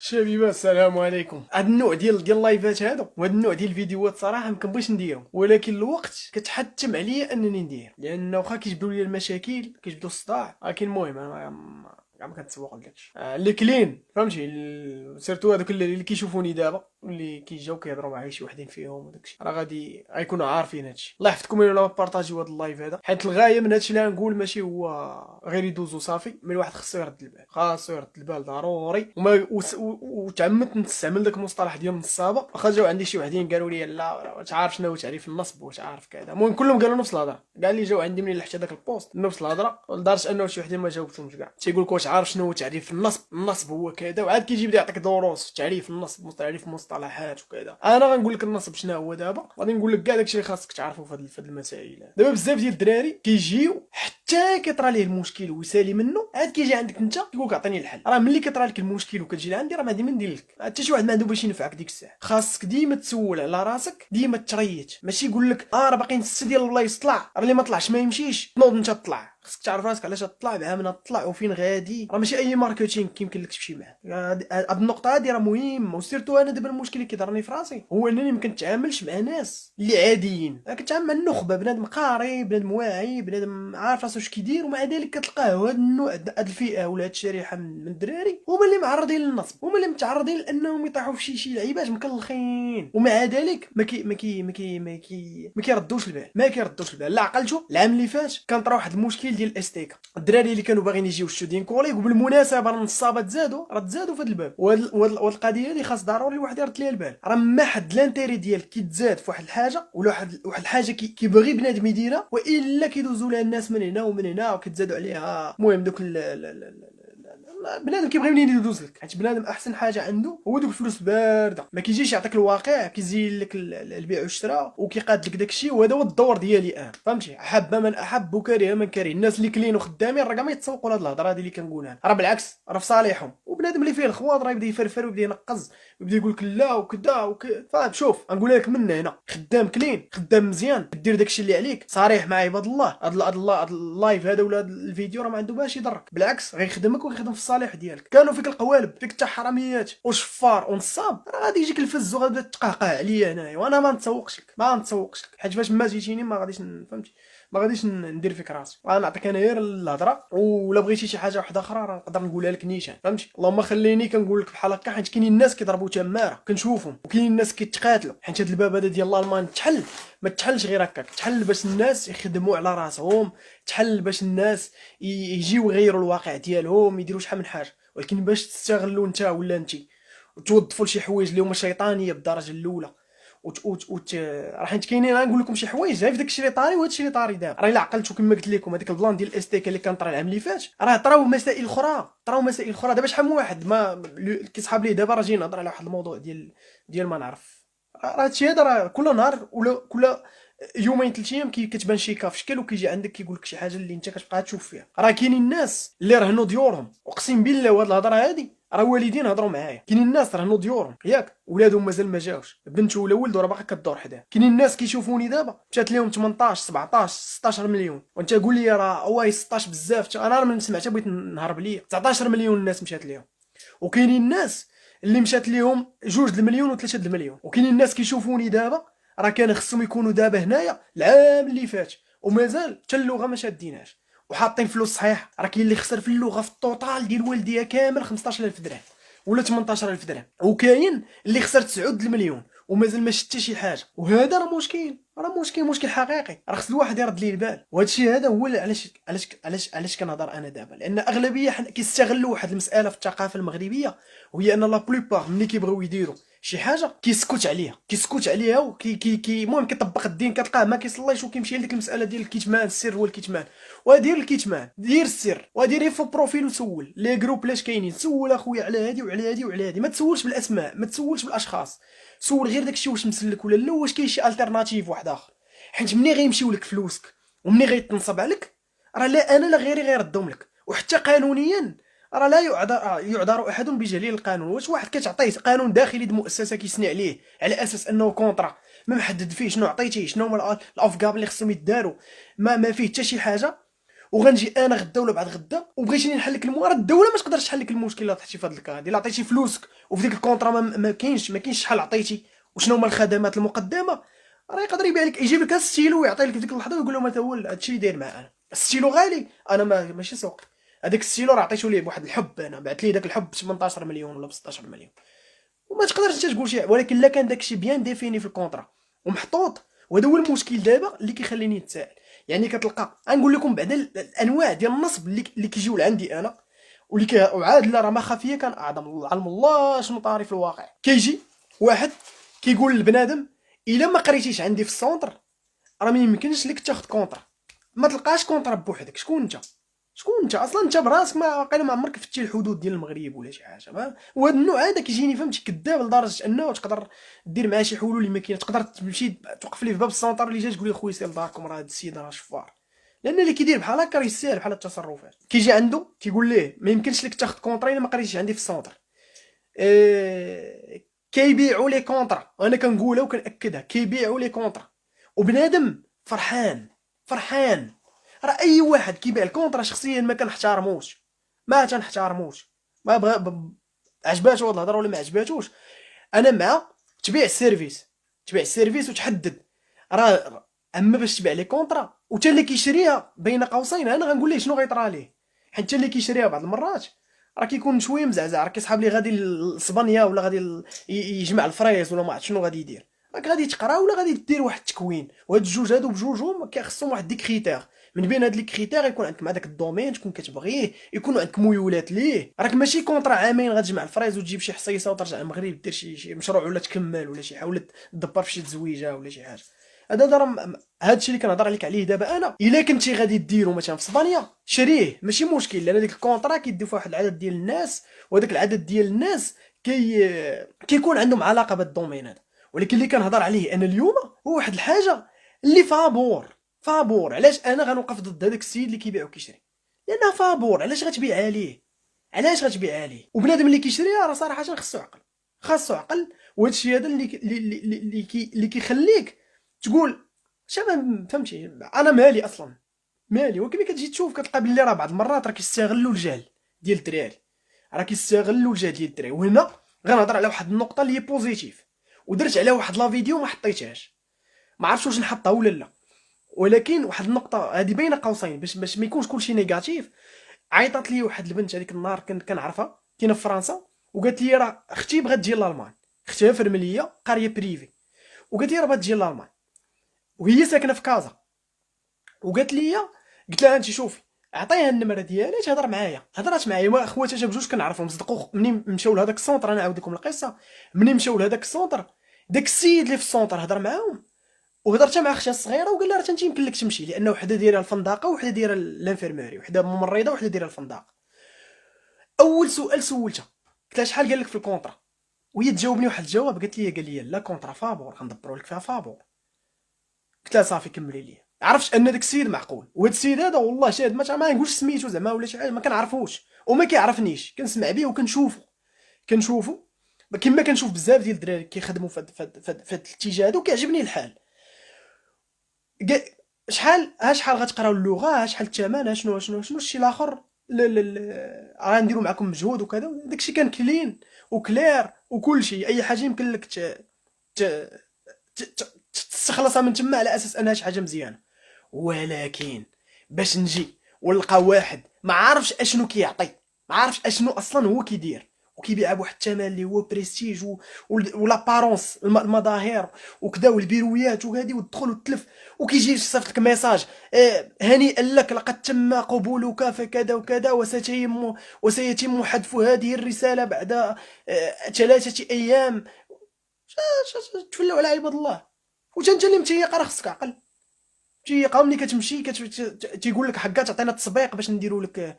شبيبه السلام عليكم. هاد النوع ديال اللايفات هادو وهاد النوع ديال الفيديوهات صراحه ما كنبغيش نديرهم، ولكن الوقت كتحتم عليا انني ندير، لان واخا كيجبدوا لي المشاكل كيجبدوا الصداع، ولكن المهم انا كاع ما كنتسوق لداكشي. اللي كلين فهمتي سيرتو هادوك اللي كيشوفوني دابا واللي كيجاو كيهضروا معايا شي وحدين فيهم وداكشي راه غادي غيكونوا عارفين هادشي. الله يحفظكم الا بارطاجيو هاد اللايف هذا، حيت الغايه من هادشي اللي غنقول ماشي هو غير يدوزو صافي، مي الواحد خصو يرد البال، خاصو يرد البال ضروري. وتعمدت نستعمل داك المصطلح ديال النصابه، واخا جاو عندي شي وحدين قالوا لي لا واش عارف شنو هو تعريف النصب واش عارف كذا. المهم كلهم قالوا نفس الهضره، كاع اللي جاو عندي منين لحت هذاك البوست نفس الهضره، لدرجه انه شي وحدين ما جاوبتهمش كاع. تيقول لك واش عارف شنو هو تعريف النصب، النصب هو كذا، وعاد كيجي يبدا يعطيك دروس في تعريف النصب، تعريف المصطلحات وكذا. انا غنقول لك النصب شنو هو دابا، غادي نقول لك كاع داكشي اللي خاصك تعرفه في هاد المسائل. دابا بزاف ديال الدراري كيجيو حتى كيطرى ليه المشكل ويسالي منه، عاد كيجي عندك انت كيقول لك عطيني الحل. راه ملي كيطرى لك المشكل وكتجي لعندي راه ما عندي ما ندير لك، حتى شي واحد ما عنده باش ينفعك ديك الساعه. خاصك ديما تسول على راسك، ديما تريت، ماشي يقول لك راه باقيين 6 ديال البلايص طلع، راه اللي ما طلعش ما يمشيش، نوض انت تطلع. خصك تعرف راسك علاش تطلع، مع من تطلع وفين غادي. راه ماشي اي ماركتينغ كيمكن لك تمشي معاه. هاد النقطه هادي راه مهمه، وسيرتو انا دابا المشكل اللي كيضرني في راسي هو انني ما كنتعاملش مع ناس اللي عاديين، انا كنتعامل مع النخبه، بنادم قاري، بنادم واعي، بنادم عارف راسو اش كيدير، ومع ذلك كتلقاه هاد النوع، هاد الفئه ولا هاد الشريحه من الدراري هما اللي معرضين للنصب، هما اللي متعرضين لانهم يطيحوا في شي لعيبات مكلخين، ومع ذلك ما كيردوش البال، ما كيردوش البال. لا عقلتو العام اللي فات كان طرا واحد المشكل ديال الاستيكا، الدراري اللي كانوا باغيين يجيو ستودين كوليك، وبالمناسبه النصابه تزادوا في هذا الباب، وهاد القضيه هذه خاص ضروري واحد يرد ليها البال. راه ما حد لانتيري ديالك كيتزاد في واحد الحاجه ولا واحد الحاجه كيبغي بنادم يديرها، والا كيدوزوا لها الناس من هنا ومن هنا وكتزادوا عليها. المهم دوك بنادم كيبغي منين يدوز لك، حيت بنادم احسن حاجه عنده هو دوك الفلوس بارده، ما كيجيش يعطيك الواقع، كيزين لك البيع والشراء وكيقاد لك داكشي، وهذا هو الدور ديالي انا فهمتي. احب من احب وكره من كره. الناس اللي كلين وخدامين راه ما يتسوقوا لهاد الهضره هذه اللي كنقولها، راه بالعكس راه في صالحهم. وبنادم اللي فيه الخواض راه يبدا يفرفر ويبدا ينقز ويبدا يقول لك لا وكذا فاهم. شوف نقول لك من هنا، خدام كلين خدام مزيان دير داكشي اللي عليك، صريح مع عباد الله. هاد اللايف هذا ولا هاد الفيديو راه ما عنده باش يضرك، بالعكس غيخدمك ويخدم في الصالح ديالك. كانوا فيك القوالب، فيك حتى حراميات وشفار ونصاب، راه غادي يجيك الفز وغادي تقهقه عليا هنايا، وانا ما نتسوقش لك حيت فاش ما جيتيني ما غاديش فهمتي، ما غاديش ندير فيك راسي. انا نعطيك انا غير الهضره، ولا بغيتي شي حاجه واحده اخرى راه نقدر نقولها لك نيشان فهمتي. اللهم خليني كنقول لك بحال هكا، حيت كاينين الناس كيضربوا تماره كنشوفهم، وكاينين الناس كيتقاتلوا، حيت هذا الباب هذا ديال الالمان تحل، ما تحلش غير هكاك، تحل باش الناس يخدموا على راسهم، تحل باش الناس يجيو يغيروا الواقع ديالهم، يديروا شحال من حاجه. ولكن باش تستغلوا انت ولا انت وتوظفوا لشي حوايج اللي هما شيطانيه بالدرجه الاولى، راه حيت كاينين غنقول لكم شي حوايج غير في داكشي اللي طاري وهادشي اللي طاري دابا. راه الا عقلتو كما قلت لكم هذاك البلان ديال الاستيكا اللي كان طرا العام اللي فات، راه طراو مسائل اخرى، دابا شحال من واحد ما كيصحاب ليه دابا راه جاي نهضر على واحد الموضوع ديال ما نعرف. راه هادشي هذا راه كل نهار ولا كل يومين 3 ايام كتبان شي كاف شكل وكيجي عندك كيقول لك شي حاجه اللي انت كتبقى تشوف فيها. راه كاينين الناس اللي رهنوا ديورهم، اقسم بالله وهاد الهضره هادي راه والدين هضروا معايا. كاينين الناس رهنوا ديورهم ياك، ولادهم مازال ما جاوش، بنت ولا ولد راه باقا كدور حداه. كاينين الناس كيشوفوني دابا مشات لهم 18 17 16 مليون، وانت قول لي راه واي 16 بزاف. انا من سمعتها بغيت نهرب ليا 19 مليون الناس مشات لهم. وكاينين الناس اللي مشات لهم 2 المليون و3 المليون. وكاينين الناس كيشوفوني دابا راه كان خصهم يكونوا دابا هنايا العام اللي فات، ومازال حتى اللغه ما شاديناش وحاطين فلوس صحيح. راه كاين اللي خسر في اللغه في الطوطال ديال والديه كامل 15000 درهم ولا 18000 درهم، وكاين اللي خسر 9 المليون ومازال ما شتي شي حاجه. وهذا راه مشكل، راه مشكل حقيقي، راه خص الواحد يرد ليه البال. وهذا الشيء هذا هو علاش كنهضر انا دابا، لان اغلبيه كيستغلوا واحد المساله في الثقافه المغربيه، وهي ان لا بلوبار ملي كيبغيو يديروا شي حاجه كيسكت عليها المهم كيطبق الدين، كتلقاه ما كيصليش وكيمشي لديك المساله ديال الكتمان، السر هو الكتمان. ودير الكتمان دير السر، ودير في بروفيل وسول لي جروب لاش كاينين، سول اخويا على هادي وعلى هادي وعلى هادي، ما تسولش بالاسماء، ما تسولش بالاشخاص، سول غير داكشي واش مسلك ولا لا، واش كاين شي التيرناتيف واحد اخر. حيت ملي غيمشيو لك فلوسك وملي غيتنصب عليك راه لا انا لا غيري غيردهم لك. وحتى قانونيا راه لا يعذر احد بجهل القانون. واش واحد كتعطيه قانون داخلي د مؤسسه كيسني عليه على اساس انه كونطرا ما محدد فيه شنو عطيتيه، شنو هما الافكار اللي خصهم يداروا، ما فيه حتى شي حاجه، وغنجي انا غدا ولا بعد غدا وبغيتيني نحل لك المشكل، الدوله ما تقدرش تحل لك المشكل الا طحتي في هذا الكا ديال عطيتي فلوسك وفي ديك الكونطرا ما كاينش شحال عطيتي وشنو هما الخدمات المقدمه. راه يقدر يبيع لك، يجيب لك الستيلو ويعطي لك في ديك اللحظه ويقول لهم هذا هو هادشي اللي داير معاه. الستيلو غالي، انا ماشي سوق. هذاك الستيلو راه عطيتو ليه بواحد الحب، انا بعت ليه داك الحب ب 18 مليون ولا ب 16 مليون. وما تقدرش انت تقول شي، ولكن لا كان داكشي بيان ديفيني في الكونطرا ومحطوط. وهذا هو المشكل دابا اللي كيخليني نتسائل. يعني كتلقى غنقول لكم بعدا الانواع ديال النصب اللي كيجيو لعندي انا وعاد لا راه ما خفيه كان اعظم، علم الله شنو طاري في الواقع. كيجي واحد كيقول للبنادم الا ما قريتيش عندي في السونتر راه ما يمكنش لك تاخذ كونطرا، ما تلقاش كونطرا بوحدك. شكون انت اصلا؟ انت براسك ما واقيلا ما عمرك فتي الحدود ديال المغرب ولا شي حاجه. وهذا النوع هذا كيجيني فهمتي كذاب لدرجه انه تقدر دير معاه شي حلول اللي ما كاين. تقدر تمشي توقف ليه في باب السونتر اللي جا تقول ليه خويا سير لداركم راه هذا السيد راه شفار. لان اللي كيدير بحال هكا راه يستاهل بحال التصرفات. كيجي عنده كيقول ليه ما يمكنش لك تاخذ كونطرا الا ما قريتيش عندي في السونتر. كيبيعوا لي كونطرا، انا كنقولها وكنأكدها، كيبيعوا لي كونطرا وبنادم فرحان. راه اي واحد كيبيع الكونطرا شخصيا ما كنحترموش، ما تنحترموش. ما بغا عجباتو هاد الهضره ولا ما عجباتوش، انا مع تبيع السيرفيس وتحدد. راه اما باش تبيع لي كونطرا وتا اللي كيشريها بين قوسين انا غنقول ليه شنو غيطرى ليه. حيت اللي كيشريها بعض المرات راه كيكون شويه مزعزع، راه كيسحاب لي غادي لاسبانيا ولا غادي يجمع الفرايز ولا ما عرفت شنو غادي يدير. راك غادي تقرا ولا غادي دير واحد التكوين، وهاد الجوج هادو بجوجهم كيخصهم واحد دي كريتير. من بين هاد لي كريتير يكون عندك مع داك الدومين تكون كتبغيه، يكون عندك ميولات ليه. راك ماشي كونطرا عامين غتجمع الفرايز وتجيب شي حصيصه وترجع للمغرب دير شي مشروع ولا تكمل ولا شي حاجه ولا تدبر في شي تزويجه ولا شي حاجه. هادشي اللي كنهضر عليك عليه دابا انا. الا كنتي غادي ديرو مثلا في اسبانيا شريه ماشي مشكل، لان ديك الكونطرا كيديو فيها واحد العدد ديال الناس، وهذاك العدد ديال الناس كيكون عندهم علاقه بالدومين هذا. ولكن اللي كنهضر عليه انا اليوم هو واحد الحاجه اللي فابور. علاش انا غنوقف ضد هذاك السيد اللي كيبيع وكيشري؟ لانها فابور. علاش غتبيعها ليه؟ وبنادم اللي كيشريها راه صراحه خاصو عقل. وهذا الشيء هذا اللي كيخليك تقول شباب فهمتي انا مالي اصلا مالي. ولكن كتجي تشوف كتلقى بلي راه بعض المرات راه كيستغلوا الجهل ديال الدراري. وهنا غنهضر على واحد النقطه اللي هي بوزيتيف، ودرت عليها واحد لا فيديو ما حطيتهاش، ما عرفتش واش نحطها ولا لا. ولكن واحد النقطه هذه بين قوسين باش ما يكونش كلشي نيجاتيف. عيطات لي واحد البنت هذيك النهار كنعرفها كاينه في فرنسا، وقالت لي راه اختي بغات تجي لالمان، اختها في رمليه قريه بريفي، وقالت لي راه بغات تجي لالمان وهي ساكنه في كازا. قلت لها انت شوفي عطيها النمره ديالي تهضر معايا. هضرات معايا ما خواتها بجوج كنعرفهم صدقوا. منين مشاو لهداك السونتر انا نعاود لكم القصه، منين مشاو لهداك السونتر داك السيد اللي في السونتر هضر معاهم وهضرت مع اختها الصغيره وقال لها راه انت يمكن لك تمشي، لان وحده دايره الفندقه وحده دايره الانفيرماري، وحده ممرضه وحده دايره الفندقه. اول سؤال سولتها قلت لها شحال قال لك في الكونطرا، وهي تجاوبني واحد الجواب قال لي لا كونطرا فابور غندبروا لك فيها فابور. قلت لها صافي كملي لي. عرفت ان داك السيد معقول، وهذا السيد هذا والله شاهد ما نقولش سميتو زعما ولا شي حاجه، ما كنعرفوش وما كيعرفنيش، كنسمع به كنشوفو كما كنشوف بزاف ديال الدراري كيخدموا في هذا الاتجاه هذا وكيعجبني الحال. شحال غتقراو اللغه، شحال الثمن، شنو الشيء الاخر، غنديروا معكم مجهود وكذا. داكشي كان كلين وكلير وكل شيء. اي حاجه يمكن لك تستخلصها من تما على اساس انها شي حاجه مزيانه. ولكن باش نجي ونلقى واحد ما عارفش اشنو كيعطي، ما عارفش اشنو اصلا هو كيدير، وكيبيعها بواحد الثمن اللي هو بريستيج ولابارونس المظاهر وكذا والبيرويات وهادي والدخول والتلف، وكيجي يصيفط لك ميساج هنيئا لك لقد تم قبولك فكذا وكذا وسيتم حذف هذه الرساله بعد 3 ايام. تفلوا على عباد الله. وتا انت اللي متيق راه خصك عقل. تيقا ملي كتمشي تيقول لك حكا تعطينا التسبيق باش نديروا لك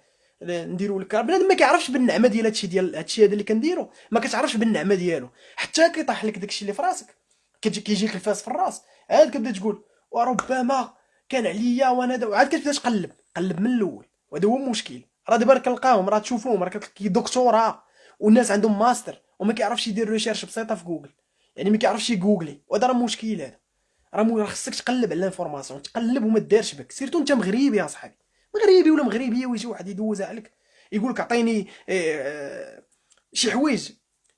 بنادم ما كيعرفش بالنعمه ديال هادشي هذا اللي كنديرو، ما كتعرفش بالنعمه ديالو حتى كيطيح لك داكشي اللي في راسك، كيجيك الفاس في الراس. عاد كتبدا تقول وربما كان عليا وانا وعاد كتبدا تقلب من الاول. وهذا هو المشكل. راه دابا كنلقاهم راه تشوفوهم راه كتلقى دكتوراه والناس عندهم ماستر وما كيعرفش يدير ريشيرش بسيطه في جوجل، يعني ما كيعرفش يجوجلي. وهذا راه مشكل. هذا راه خصك تقلب على الانفورماسيون، تقلب وما ديرش بك، سيرتو انت مغربي يا صاحبي، مغربي ولا مغربيه، ويجي واحد يدوزها عليك يقول لك عطيني شي حوايج.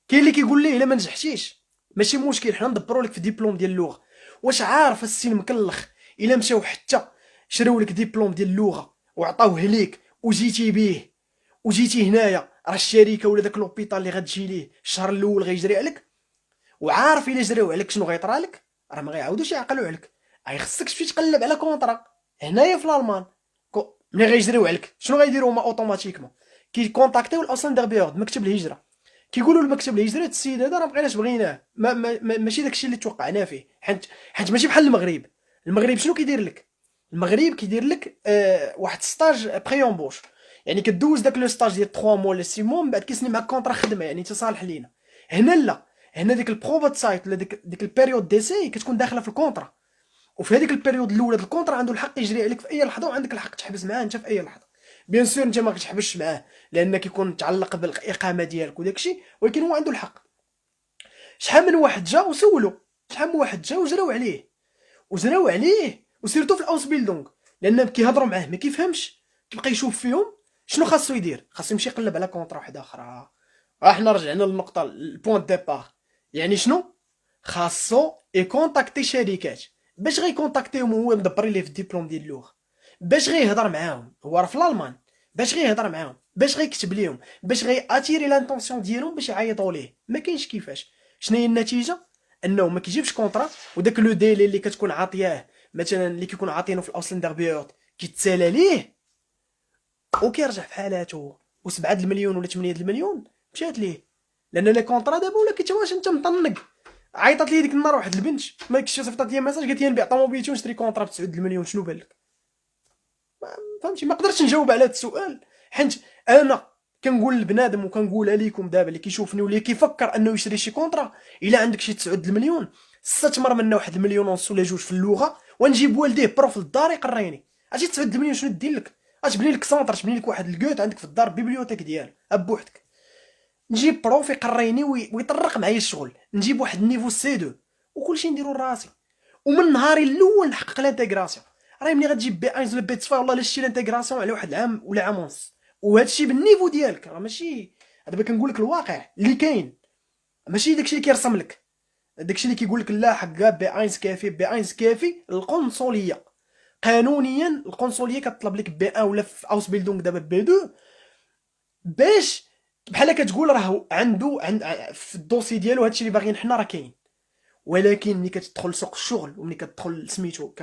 كاين اللي كيقول ليه الا ما نجحتيش ماشي مشكل، حنا ندبروا لك في ديبلوم ديال اللغه. واش عارف السي المكلخ الا مشاو حتى شراو لك ديبلوم ديال اللغه وعطاوه ليك وجيتي بيه وجيتي هنايا، راه الشركه ولا داك لوبيطال اللي غتجي ليه الشهر الاول غيجري عليك، وعارف الا جراو عليك شنو غيطرى لك؟ راه ما غيعاودوش يعقلوا عليك، خصك تمشي تقلب على كونطرا هنايا في الالمان. ملي غيجريو عليك شنو غيديروا هما اوتوماتيكمون؟ كيكونتاكتيو الاوسندر بيورد مكتب الهجره، كيقولوا لمكتب الهجره السيد هذا راه بقيناش بغيناه، ماشي داكشي اللي توقعنا فيه، حيت ماشي بحال المغرب. المغرب شنو كيدير لك؟ المغرب كيدير لك واحد ستاج بري امبوش، يعني كدوز داك لو ستاج ديال 3 موا ولا 6 موا، من بعد كيسني معاك كونطرا خدمه، يعني تصالح لينا. هنا لا، هنا ديك البروفا سايت ولا ديك البيريود ديسي كتكون داخله في الكونطرا، وفي هذيك البيريود الاولى ديال الكونطرا عنده الحق يجري عليك في اي لحظه، وعندك الحق تحبس معاه انت في اي لحظه. بيان سور انت ما كتحبسش معاه لان كيكون متعلق بالاقامه ديالك وداكشي، ولكن هو عنده الحق. شحال من واحد جا وسولو، شحال من واحد جا وجراو عليه وسيرتو في الاوس بيلدونغ، لان كيهضروا معاه ما كيفهمش، كيبقى يشوف فيهم. شنو خاصو يدير؟ خاصو يمشي يقلب على كونطرا واحده اخرى. احنا رجعنا للنقطه البوان ديبار، يعني شنو خاصو يكونتاكتي شركات. باش غيكونتاكتيهم هو مدبر ليه في الدبلوم ديال اللغه؟ باش غيهضر معاهم؟ هو راه في الالمان. باش غيهضر معاهم؟ باش غيكتب ليهم؟ باش غياتيري لانطونسيون ديالهم باش يعيطوا ليه؟ ما كاينش كيفاش. شنو هي النتيجه؟ انه ما كيجيبش كونطرا، وداك لو ديلي اللي كتكون عاطياه مثلا اللي كيكون عاطينه في الاوسلندر بيورد كيتسالى ليه وكيرجع في حالاته، و7 المليون ولا 8 المليون مشات ليه. لان لي كونطرا دابا ولا كيتواش انت مطنق. عيطات لي ديك النهار واحد البنت ما كنتش صيفطات لي ميساج قالت لي نبيع طوموبيلتي ونشري كونطرا ب 9 المليون، شنو بالك؟ فهمتي؟ ما قدرتش نجاوب على هذا السؤال، حيت انا كنقول لبنادم وكنقولها ليكم دابا اللي كيشوفني واللي كيفكر انه يشري شي كونطرا، الا عندك شي 9 المليون استثمر منا 1 المليون ونص ولا جوج في اللغه، ونجيب والديه بروف للدار يقريني. اجي 9 المليون شنو دير لك؟ اجبني لك سونطر، تبني لك واحد الكوت عندك في الدار بيبليوتيك ديالك بوحدك، نجيب بروف يقريني ويطرق معايا الشغل، نجيب واحد النيفو سي 2 وكلشي نديرو لراسي، ومن نهاري الاول نحقق لانتيغراسيون. راه ملي غتجيب بي 1 ولا بي 2 والله الا شتي لانتيغراسيون على واحد العام ولا عام ونص، وهذا الشيء بالنيفو ديالك، راه ماشي دابا كنقول لك الواقع اللي كاين، ماشي داكشي اللي كيرسم لك، داكشي اللي كيقول لك لا حقا بي 1 كافي. بي 1 كافي القنصليه، قانونيا القنصليه كتطلب لك بي 1 ولا في اوس بيلدونغ دابا بي 2 باش بحال كتقول راه عنده في الدوسي ديالو هادشي اللي باغيين حنا راه كاين. ولكن ملي كتدخل سوق الشغل وملي كتدخل سميتو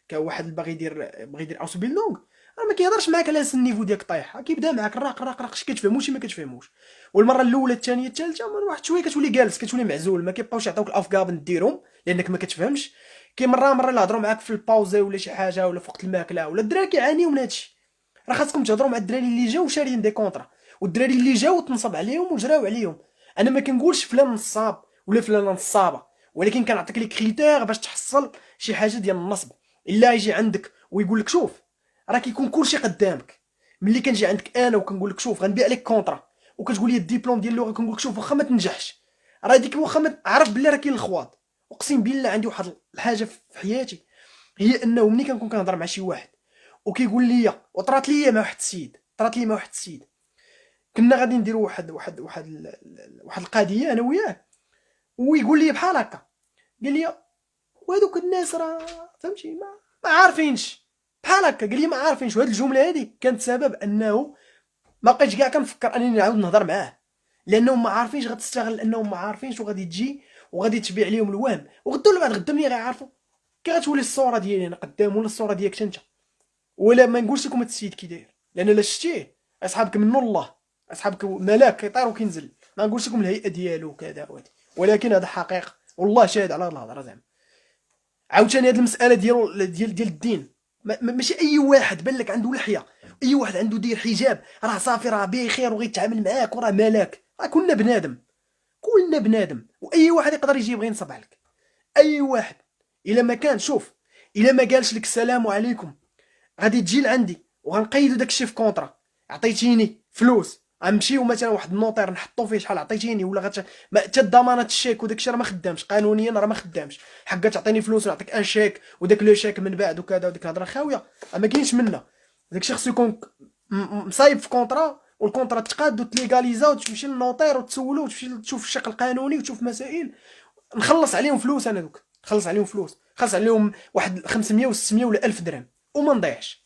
كواحد اللي باغي يدير اوس بيلدونغ، راه ما كيهضرش معاك على النيفو ديالك طايح، كيبدا معاك راق راق راق، شي كتفهمو شي ما كتفهموش. والمره الاولى الثانيه الثالثه من واحد شويه كتولي جالس، كتولي معزول، ما كيبقاوش يعطيوك الافكار ديرهم لانك ما كتفهمش. كاين مره اللي هضروا معاك في الباوزي ولا شي حاجه ولا في وقت الماكله، ولا الدراري كيعانيو من هادشي. راه خاصكم تهضروا مع الدراري اللي جاو شاريين دي كونطرا، والدراري اللي جاو تنصب عليهم وجراو عليهم. انا ما كنقولش فلان نصاب ولا فلانه نصابه، ولكن كنعطيك لي كريتير باش تحصل شي حاجه ديال النصب. الا يجي عندك ويقول لك شوف راه كيكون كلشي قدامك، ملي كنجي عندك انا وكنقول لك شوف غنبيع لك كونطرا وكتقول لي الدبلوم ديال اللغه، كنقول لك شوف واخا ما تنجحش راه ديك واخا ما عرف بلي راه كاين الخواط. اقسم بالله عندي واحد الحاجه في حياتي، هي انه ملي كنكون كنهضر مع شي واحد وكيقول لي، وطرات لي مع واحد السيد، كنا غادي نديروا واحد القضيه انا وياه، ويقول لي بحال هكا، قال لي وهذوك الناس راه فهمتي ما عارفينش بحال هكا، قال لي ما عارفينش. وهاد الجمله هذه كانت سبب انه ما بقيتش كاع كنفكر انني نعاود نهضر معاه، لانهم ما عارفينش، غتستغل انهم ما عارفينش وغادي تجي وغادي تبيع عليهم الوهم، وغدا ولا بعد غدا ملي غيعرفوا كي غتولي الصوره ديالي انا قدام ولا الصوره ديالك انت. ولا ما نقولش لكم هاد السيد كي داير، لان الا شتيه اصحابك منو الله، اصحابك ملاك كيطير وكينزل، ما نقولش لكم الهيئه ديالو وكذا وهادي، ولكن هذا حقيقه والله شاهد على الهضره. زعما عاوتاني هاد المساله ديال الدين، ماشي اي واحد بان لك عنده لحيه، اي واحد عنده داير حجاب راه صافي راه بخير وغيتعامل معاك وراه ملاك. راه كلنا بنادم، واي واحد يقدر يجي يبغي ينصب عليك، اي واحد. الا ما كان شوف، الا ما قالش لك السلام عليكم غادي تجي لعندي وغنقيدو داكشي في كونطرا، عطيتيني فلوس غنمشيو مثلا واحد النوطير نحطو فيه شحال عطيتيني، ولا حتى الضمانات الشيك وداكشي راه ما خدامش قانونيا، راه ما خدامش. حقا تعطيني فلوس ونعطيك ان شيك وداك لو شيك من بعد وكذا وديك الهضره خاويه، ما كاينش منا. داكشي خصو يكون مصايب في كونطرا، والكونطرا تقاد وتليغاليزا وتمشي للنوطير وتسولو وتمشي تشوف الشق القانوني وتشوف مسائل. نخلص عليهم فلوس انا دوك، نخلص عليهم فلوس، نخلص عليهم واحد 500 و 600 ولا 1000 درهم وما نضيعش.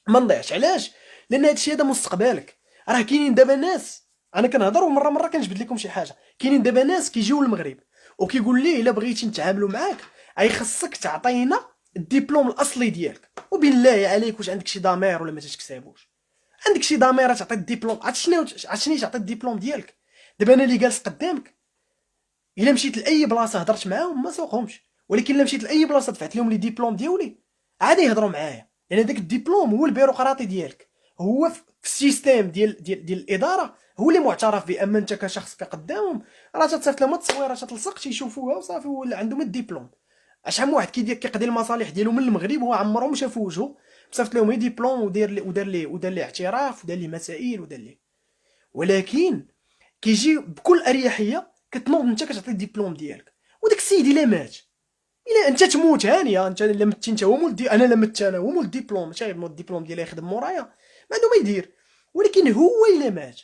ما نضيعش علاش؟ لان هادشي هذا مستقبلك. راه كاينين دابا ناس، انا كنهضر ومره كنجبد لكم شي حاجه، كاينين دابا ناس كيجيو للمغرب وكيقول ليه الا بغيتي نتعاملوا معاك اي خصك تعطينا الدبلوم الاصلي ديالك. وبالله عليك واش عندك شي ضمير ولا ما تتكسبوش؟ عندك شي ضمير تعطي الدبلوم؟ عرفتي تعطي الدبلوم ديالك؟ دابا انا اللي جالس قدامك الا مشيت لاي بلاصه هضرت معاهم ما سوقهمش، ولكن الا مشيت لاي بلاصه دفعت لهم لي ديبلوم ديالي عادي يهضروا معايا، لان داك الدبلوم هو البيروقراطي ديالك، هو في السيستيم ديال الاداره، هو اللي معترف به. اما انت كشخص كقدامهم راه تتصيفط لهم التصويره تلصق تيشوفوها وصافي، ولا عندهم الدبلوم. شحال من واحد كيقضي المصالح ديالو من المغرب وهو عمرهم شافوا وجهه، مصيفط لهم غير ديبلوم ودار ليه اعتراف ودار ليه مسائل ودار ليه. ولكن كيجي بكل اريحيه كتنوض انت كتعطي الدبلوم ديالك، وداك السيد الا مات، الا انت تموت هانيه، انت الا مت انت هو مول انا الا مت انا هو مول الدبلوم، ماشي غير مول الدبلوم ديالي يخدم مورايا ما عنده ما يدير. ولكن هو الا مات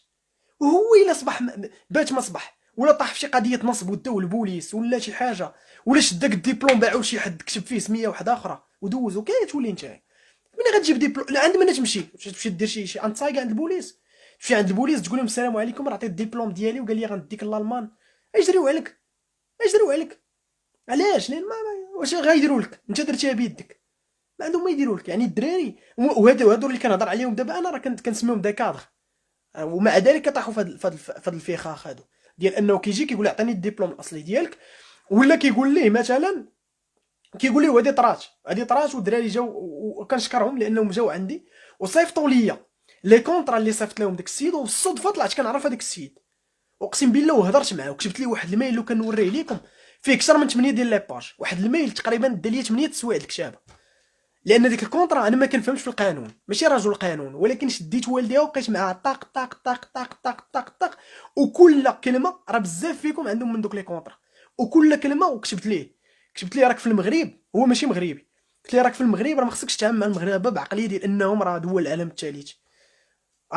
وهو الا صبح بات ما صبح، ولا طاح في شي قضيه نصب وداو البوليس ولا شي حاجه، ولا شد داك الدبلوم باعو لشي حد كتب فيه سميه واحده اخرى ودوزو، كتولي انت ملي غتجيب ديبلوم لا عند من تمشي دير شي انطايق عند البوليس، تمشي عند البوليس تقول لهم السلام عليكم راه عطيت الدبلوم ديالي وقال لي غنديك لالمان، اجريو عليك اجريو عليك. علاش؟ لان واش غايديروا لك؟ انت درتيها بيدك، ما عندهم ما يديروا لك. يعني الدراري وهادو اللي كنهضر عليهم دابا انا راه كنسميهم دي كادر، ومع ذلك كطيحوا فهاد الفخاخ هادو ديال انه كيجي كيقول عطيني الدبلوم الاصلي ديالك، ولا كيقول ليه مثلا كيقول ليه هادي طراش والدراري جاو وكنشكرهم لانهم جاو عندي وصيفطوا ليا لي كونطرا اللي صيفط لهم داك السيد، وبالصدفه طلعت كنعرف هذاك السيد، اقسم بالله وهضرت معاه وكتبت ليه واحد الميل لو كنوريه لكم فيه اكثر من 8 ديال لي باج، واحد الميل تقريبا دا ليا 8 سوايع الكتابه. لان ديك الكونطرا انا ما كنفهمش في القانون، ماشي رجل قانون، ولكن شديت والديها وبقيت معاها طاق طاق طاق طاق طاق طاق طاق، وكل كلمه راه بزاف فيكم عندهم من دوك لي كونطرا، وكل كلمه وكتبت ليه راك في المغرب، هو ماشي مغربي، قلت ليه راك في المغرب راه ما خصكش تتعامل مع المغاربه بعقليه ديال انهم راه دول العالم الثالث.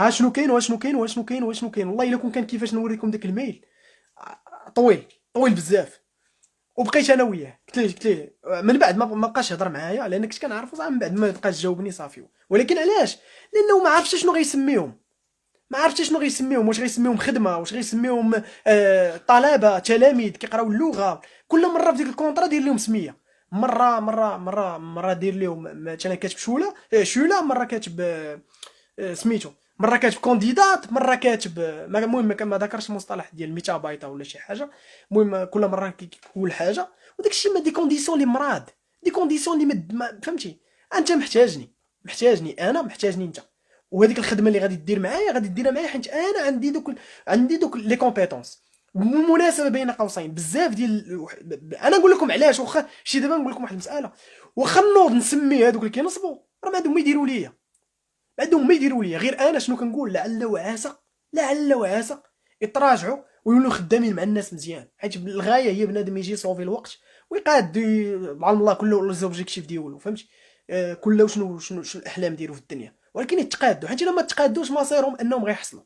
شنو كاين والله الا كون كان كيفاش نوريكم داك الميل طويل بزاف. وبقيت انا وياه قلت ليه من بعد ما بقاش يهضر معايا لان كنت كنعرفو صافي، من بعد ما بقاش جاوبني صافي. ولكن علاش؟ لانه ما عرفتش شنو غيسميهم، واش غيسميهم خدمه، واش غيسميهم طلبه تلاميذ كيقراو اللغه. كل مره في ديك الكونطرا دير لهم سميه، مره دير لهم مثلا كاتب شوله، مره كاتب سميتو، مره كاتب كونديدات، مره كاتب المهم ما ذكرش المصطلح ديال ميتا بايتا ولا شي حاجه. المهم كل مره كيقول حاجه، وداك الشيء ما دي كونديسيون لي مراد، دي كونديسيون لي فهمتي. انت محتاجني انا محتاجني انت، وهذيك الخدمه اللي غادي دير معايا غادي ديرها معايا حيت انا عندي دوك لي كومبيتونس. بالمناسبه بين قوسين بزاف ديال انا نقول لكم علاش، واخا شي دابا نقول لكم واحد المساله، واخا نوض نسمي هذوك اللي كينصبوا راه ما عندهم ما يديروا ليا، غير انا شنو كنقول لعل وعسى يتراجعوا ويولوا خدامين مع الناس مزيان، حيت الغايه هي بنادم يجي يصوفي الوقت ويقاد مع الله كله ليزوبجيكتيف ديالو، فهمتي. كله شنو الاحلام ديالو في الدنيا، ولكن يتقادوا، حيت الا ما تقادوش مصيرهم انهم غيحصلوا.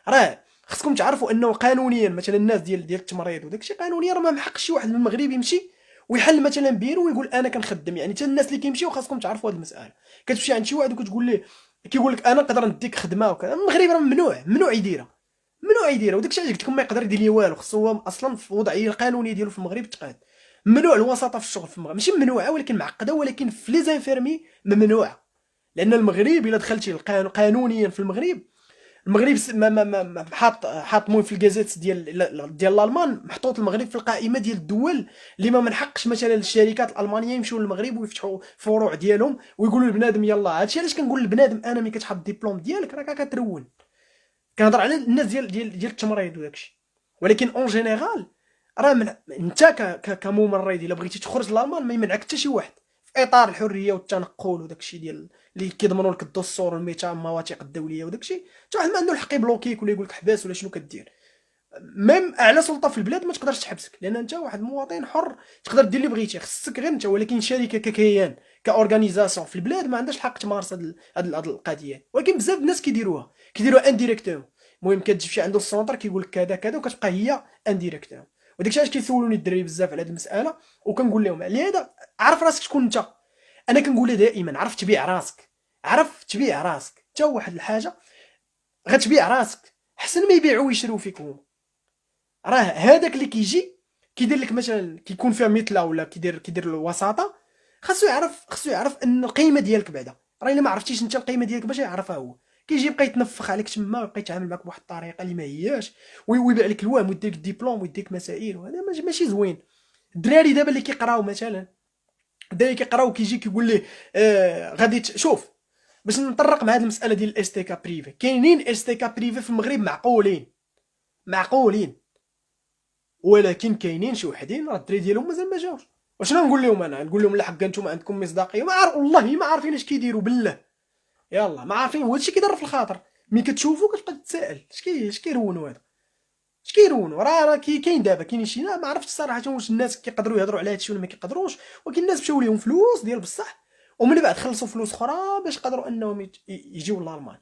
راه خصكم تعرفوا انه قانونيا مثلا الناس ديال التمريض وداكشي قانونيا راه ما محقش شي واحد من المغرب يمشي ويحل مثلا بيرو ويقول انا كنخدم. يعني حتى الناس اللي كيمشيو خاصكم تعرفوا هذه المساله. كتمشي عند شي واحد وكتقول ليه كيقول لك انا نقدر نديك خدمه وكذا، المغرب راه ممنوع يديرها وداكشي علاش قلت لكم ما يقدر يدير لي والو، خصو هو اصلا في الوضعيه القانونيه ديالو في المغرب تقاد. ممنوع الوساطه في الشغل في المغرب، ماشي ممنوعه ولكن معقده، ولكن في لي زانفيرمي ممنوعه. لان المغرب الا دخلتي قانونيا في المغرب حاط المهم في الكازيت ديال الالمان محطوط المغرب في القائمه ديال الدول اللي ما منحقش مثلا الشركات الالمانيه يمشيو للمغرب ويفتحوا فروع ديالهم ويقولوا للبنادم يلاه. هادشي علاش كنقول للبنادم انا ملي كتحط الدبلوم ديالك راك كترون. كنهضر على الناس ديال التمريض وداكشي، ولكن اون جينيرال راه انت كممرض الا بغيتي تخرج لالمان ما يمنعك حتى شي واحد في اطار الحريه والتنقل وداكشي ديال اللي كيضمنوا لك الدستور والميتا المواثيق الدوليه وداكشي. حتى واحد ما عنده الحق يبلوكيك ولا يقول لك حباس ولا شنو كدير. ميم اعلى سلطه في البلاد ما تقدرش تحبسك، لان انت واحد مواطن حر تقدر دير اللي بغيتي، خصك غير انت. ولكن الشركه ككيان كاورغانيزاسيون في البلاد ما عندهاش الحق تمارس هاد القضيه، ولكن بزاف الناس كيديروها انديريكتوم. المهم كتجي شي عنده السونتر كيقول لك كذا كذا وكتبقى هي انديريكتوم. وداكشي علاش كيسولوني الدراري بزاف على هاد المساله، وكنقول لهم على هذا عرف راسك شكون انت. انا كنقولها دائما، عرف تبيع راسك، عرف تبيع راسك. حتى واحد الحاجه غتبيع راسك احسن ما يبيعوا ويشريو فيك هما. راه هذاك اللي كيجي كيدير لك مثلا كيكون فيها مثله ولا كيدير الوساطه، خاصو يعرف ان القيمه ديالك بعدا. راه الا ما عرفتيش انت القيمه ديالك باش يعرفها هو، كيجي يبقى يتنفخ عليك تما ويبقى يتعامل معك بواحد الطريقه اللي ما هياش، ويبيع لك الوهم ويديك الدبلوم ويديك مسائل، وهذا ماشي زوين. الدراري دابا اللي كيقراو مثلا، الدراري كيقراو كيجي كيقول ليه غادي شوف باش نطرق مع هذه المساله ديال الاس تي كا بريفي. كاينين اس تي كا بريفي في المغرب معقولين، ولكن كاينين شي وحدين راه الدراري ديالهم مازال ما جاوش. وشنو نقول لهم انا؟ نقول لهم لا حقا نتوما عندكم مصداقيه، والله ما عارفين اش كيديروا بالله، يلا ما عارفين. وهادشي كيضر في الخاطر، ملي كتشوفو كتبقى تتسائل اش كيرونوا هذا، اش كيرونوا. راه كاين دابا كاينين شي ما عرفتش الصراحه واش الناس كيقدروا يهضروا على هادشي ولا ما كيقدروش، ولكن الناس مشاو ليهم فلوس ديال بصح، ومن بعد خلصوا فلوس اخرى باش قدروا انهم يجيو لالمان.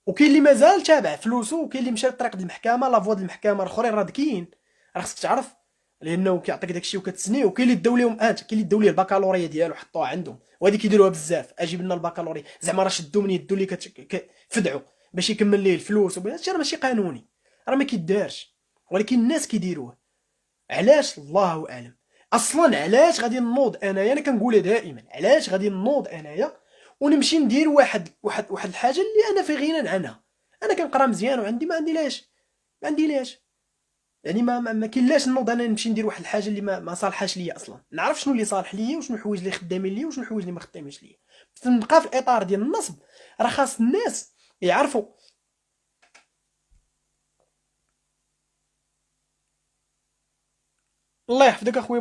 وكاين اللي مازال تابع فلوسو، وكاين اللي مشى لطريق المحكمه، لا فوا المحكمه الاخرين راه ذكيين، راه خصك تعرف، لانه كيعطيك داكشي وكتسنيه. وكاين اللي داو لهم كاين اللي داو ليه البكالوريا ديالو حطوها عندهم، وهادي كيديروها بزاف، اجيب لنا البكالوريا زعما راه شدو من يدو اللي فدعوا باش يكمل ليه الفلوس. هادشي راه ماشي قانوني، راه ما كيدارش، ولكن الناس كيديروه. علاش؟ الله اعلم. اصلا علاش غادي نوض انا كنقولها دائما، علاش غادي نوض انايا ونمشي ندير واحد الحاجه اللي انا في غنى عنها. انا كنقرا مزيان وعندي ما عندي لاش يعني ما كاينلاش نوض انا نمشي ندير واحد الحاجه اللي ما صالحاش ليا اصلا. نعرف شنو اللي صالح ليا وشنو الحوايج اللي خدامين ليا وشنو الحوايج اللي ما خدامينش ليا. نبقى في الاطار ديال النصب. راه خاص الناس يعرفوا. الله يحفظك اخويا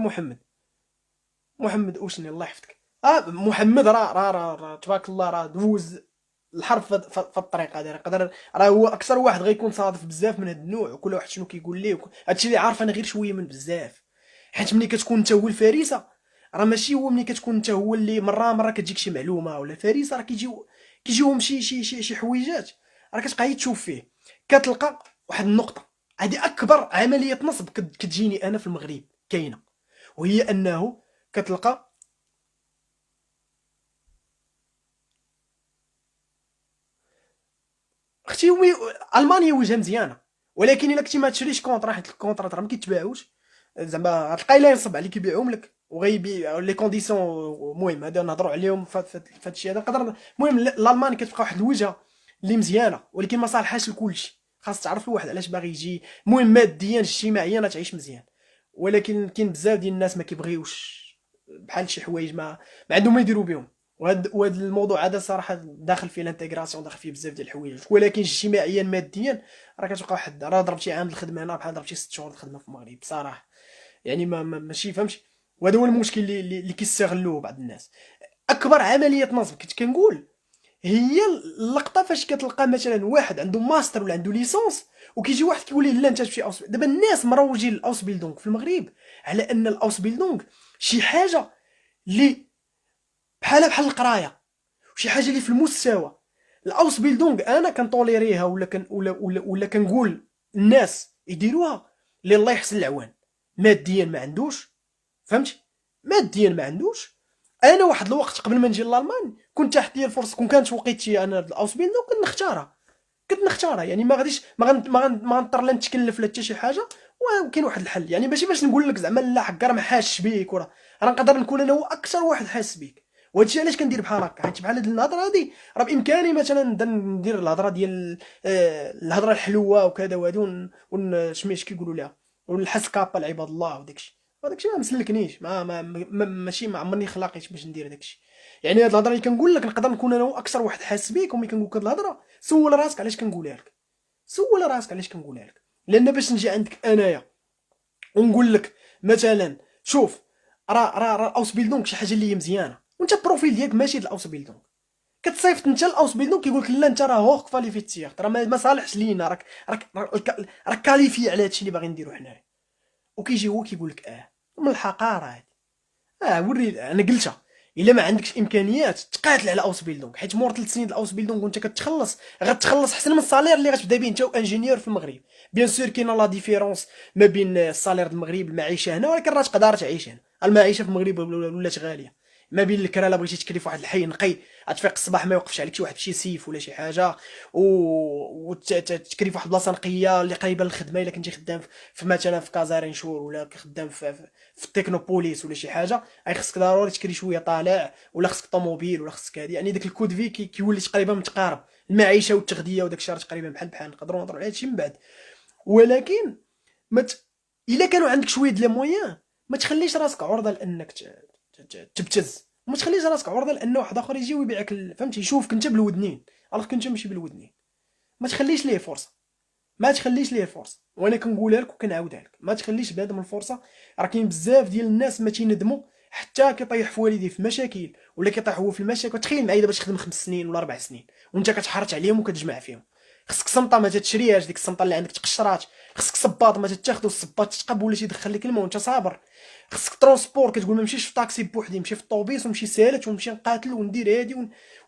محمد اوشني، الله يحفظك. محمد راه تبارك الله، راه دوز الحرب في الطريق هذه. راه هو اكثر واحد غيكون صادف بزاف من هذا النوع، وكل واحد شنو كيقول ليه هادشي اللي عارف انا غير شويه من بزاف. حيت ملي كتكون انت هو الفريسه، راه ماشي هو ملي كتكون انت هو اللي مره كتجيك شي معلومه ولا فريسه، راه كيجيوهم شي حويجات راه كتبقى تشوف فيه. كتلقى واحد النقطه، هذه اكبر عمليه نصب كتجيني انا في المغرب كاينه، وهي انه كتلقى اختي وي المانيا وجهه مزيانه، ولكن الا كنتي ما تشريش كونطرا، حيت الكونطرا راه ما كيتباعوش، زعما غتلقاي الا ينصب عليك يبيعهم لك وغيبيع لي كونديسيون. المهم هذا نهضروا عليهم في هذا الشيء هذا نقدر. المهم الالمان كتبقى واحد الوجهه اللي مزيانه، ولكن ما صالحاش لكلشي. خاص تعرف الواحد علاش باغي يجي، المهم ماديا اجتماعيا تعيش مزيان. ولكن كاين بزاف ديال الناس ما كيبغيوش، بحال شي حوايج ما عندهم ما يديروا بهم. وهذا الموضوع هذا صراحه داخل فيه الانتيغراسيون، داخل فيه بزاف ديال الحوايج، ولكن اجتماعيا ماديا راه كتبقى واحد. راه ضرب شي عام الخدمه هنا بحال ضرب شي 6 شهور الخدمه في المغرب بصراحه. يعني ماشي فهمتش. وهذا هو المشكل اللي كيستغلوه بعض الناس. اكبر عمليه نصب كنت كنقول هي اللقطه فاش كتلقى مثلا واحد عنده ماستر ولا عنده ليسونس، وكيجي واحد كيقول ليه لا انت تمشي اوس. دابا الناس مروجين الاوس بيلدونغ في المغرب على ان الاوس بيلدونغ شي حاجه اللي بحال القرايه، وشي حاجه اللي في المستوى. الاوس بيلدونغ انا كنطوليريها ولا كنقول الناس يديروها اللي الله يحسن العوان. ماديا ما عندوش، فهمتي، ماديا ما عندوش. انا واحد الوقت قبل ما نجي لالمان كنت تحت لي الفرصه، كون كانت وقيتي انا الاوس بيلدونغ كنت نختارها. يعني ما غاديش ما غنضطر لا نتكلف لا حتى شي حاجه. وكاين واحد الحل، يعني ماشي باش نقول لك زعما لا حكا راه ما حاسش بيك، وراه انا نقدر نكون انا هو اكثر واحد حاس بيك. وهادشي علاش كندير بحال هكا، حيت بحال هاد الهضره هادي راه بامكاني مثلا ندير الهضره ديال الهضره الحلوه وكذا وهادي سميتو كيقولوا لها، ونحس كابا العباد الله وداكشي ما مسلكنيش. ماشي ما عمرني خلاقيت باش ندير داكشي. يعني هاد الهضره اللي كنقول لك نقدر نكون انا هو اكثر واحد حاس بيك، وملي كنقول لك هاد الهضره سول راسك علاش كنقولها لك. سول راسك علاش كنقولها لك. لان باش نجي عندك انايا ونقول لك مثلا شوف راه الاوس بيلدونغ شي حاجه اللي هي مزيانه، وانت البروفيل ديالك ماشي الاوس بيلدونغ، كتصيفط انت الاوس بيلدونغ كيقول لك لا انت راه هوغ كواليفيتيغ، راه ما صالحش لينا، راك كاليفي على هادشي اللي باغي نديرو حنايا. وكيجي هو كيقول لك من الحقاره هادي. وري انا قلتها. الا ما عندكش امكانيات تقاتل على اوس بيلدونغ، حيت مور 3 سنين الاوس بيلدونغ وانت كتخلص غتخلص احسن من الصالير اللي غتبدا به انت وانجينيور في المغرب. بيان سور كاينه لا ديفيرونس ما بين الصالير د المغرب المعيشه هنا، ولكن راه تقدر تعيش هنا. المعيشه في المغرب ولات غاليه، ما بين الكرا الا بغيتي تكري في واحد الحي نقي غتفيق الصباح ما يوقفش عليك شي واحد بشي سيف ولا شي حاجه، وتكري في واحد البلاصه نقيه اللي قريبه للخدمه الا كنتي خدام في مثلا في كازارينشور ولا خدام في التكنوبوليس ولا شي حاجه، اي خصك ضروري تكري شويه طالع، ولا خصك طوموبيل ولا خصك هادي، يعني داك الكود في كيولي تقريبا متقارب. المعيشه والتغذيه وداك الشيء تقريبا بحال بحال، نقدروا نهضروا على هادشي من بعد. ولكن ما الا كانوا عندك شويه د لي مويان ما تخليش راسك عرضه لانك تبتز، وما تخليش راسك عرضه لان واحد اخر يجي ويبيعك فهمتي، يشوفك انت بالودنين الوغ كنت ماشي بالودنين. ما تخليش ليه فرصه، ما تخليش ليه الفرصه، وانا كنقولها لك وكنعاودها لك، ما تخليش بنادم الفرصه. راه كاين بزاف ديال الناس ما تيندموا حتى كيطيح في والديه في مشاكل، ولا كيطيح هو في المشاكل. تخيل معايا دابا تخدم 5 سنين ولا 4 سنين وانت كتحرت عليهم وكتجمع فيهم، خصك صنطه ما تشريهاش، ديك الصنطه اللي عندك تقشرات، خصك صباط ما تتاخذ والصباط تتقب ولا تيدخل لك الماء وانت صابر، خصك ترونسبور كتقول ما نمشيش في طاكسي بوحدي، نمشي في الطوبيس ونمشي سالت ونمشي نقاتل وندير هادي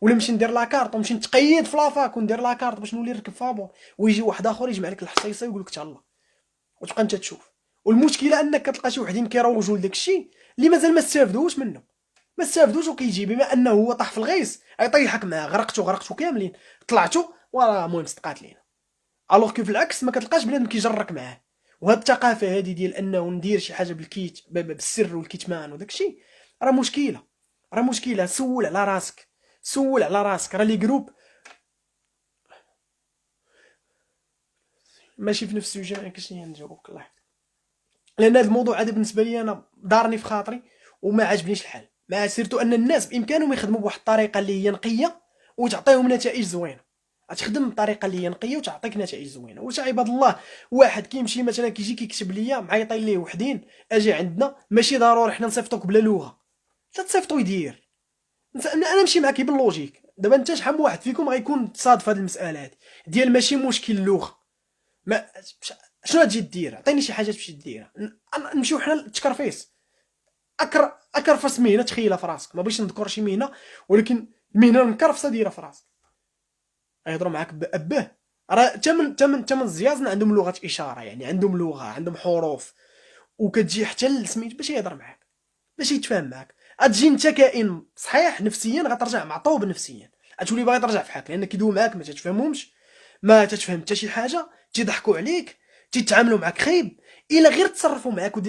ولا نمشي ندير لاكارت ونمشي نتقيد في لافاك وندير لاكارت باش نولي نركب فابور، ويجي واحد اخر يجمع لك الحصيصه ويقول لك تهلا وتبقى انت تشوف. والمشكله انك كتلقى شي وحدين كيروجوا لداك الشيء اللي مازال ما استافدوش منه، ما استافدوش، وكيجي بما انه هو طاح في الغيص غيطيحك معاه، غرقتو كاملين، طلعتو وراه المهم تقاتلين. الوغ كو في العكس ما كتلقاش بنادم كيجرك معاه. وهاد الثقافه هادي ديال انه ندير شي حاجه بالكيت بالسر والكتمان وداك الشيء راه مشكله، راه مشكله. سول على راسك، سول على راسك، راه لي جروب ماشي في نفس السوجي. ما كاينش لي نجاوبك الله يحفظك، لان هذا الموضوع هذا بالنسبه لي انا دارني في خاطري وما عجبنيش الحال. ما سيرتو ان الناس بامكانهم يخدموا بواحد الطريقه اللي هي نقيه وتعطيهم نتائج زوينه، غتخدم بالطريقه اللي هي نقيه وتعطيك نتائج زوينه. واش عباد الله واحد كيمشي مثلا كيجي كيكتب ليا معيطين ليه وحدين اجي عندنا، ماشي ضروري حنا نصيفطوك بلا لغه، لا تصيفطو يدير. انا نمشي معاك باللوجيك. دابا انت شحال من واحد فيكم غيكون تصادف هذه المساله هذه ديال ماشي مشكل اللغه، ما شنو تجي دير؟ عطيني شي حاجه تمشي ديرها، نمشيو حنا للتكرفيس. اكرفس مهنه تخيلها في راسك، ما بغيتش نذكر شي مهنه، ولكن المهنه المكرفسه ديرها في راسك. يهضروا معاك باه، راه تمن الزيازن عندهم لغه اشاره، يعني عندهم لغه، عندهم حروف، وكتجي حتى لسميت باش يهضر معاك، باش يتفاهم معاك. غتجي انت كائن صحيح نفسيا غترجع معطوب نفسيا، غتولي باغي ترجع في حالك، لان كيدويو معاك ما تتفهمهمش، ما تتفهم حتى شي حاجه، تيضحكوا عليك، تيتعاملوا معاك خايب. الا غير تصرفوا معاك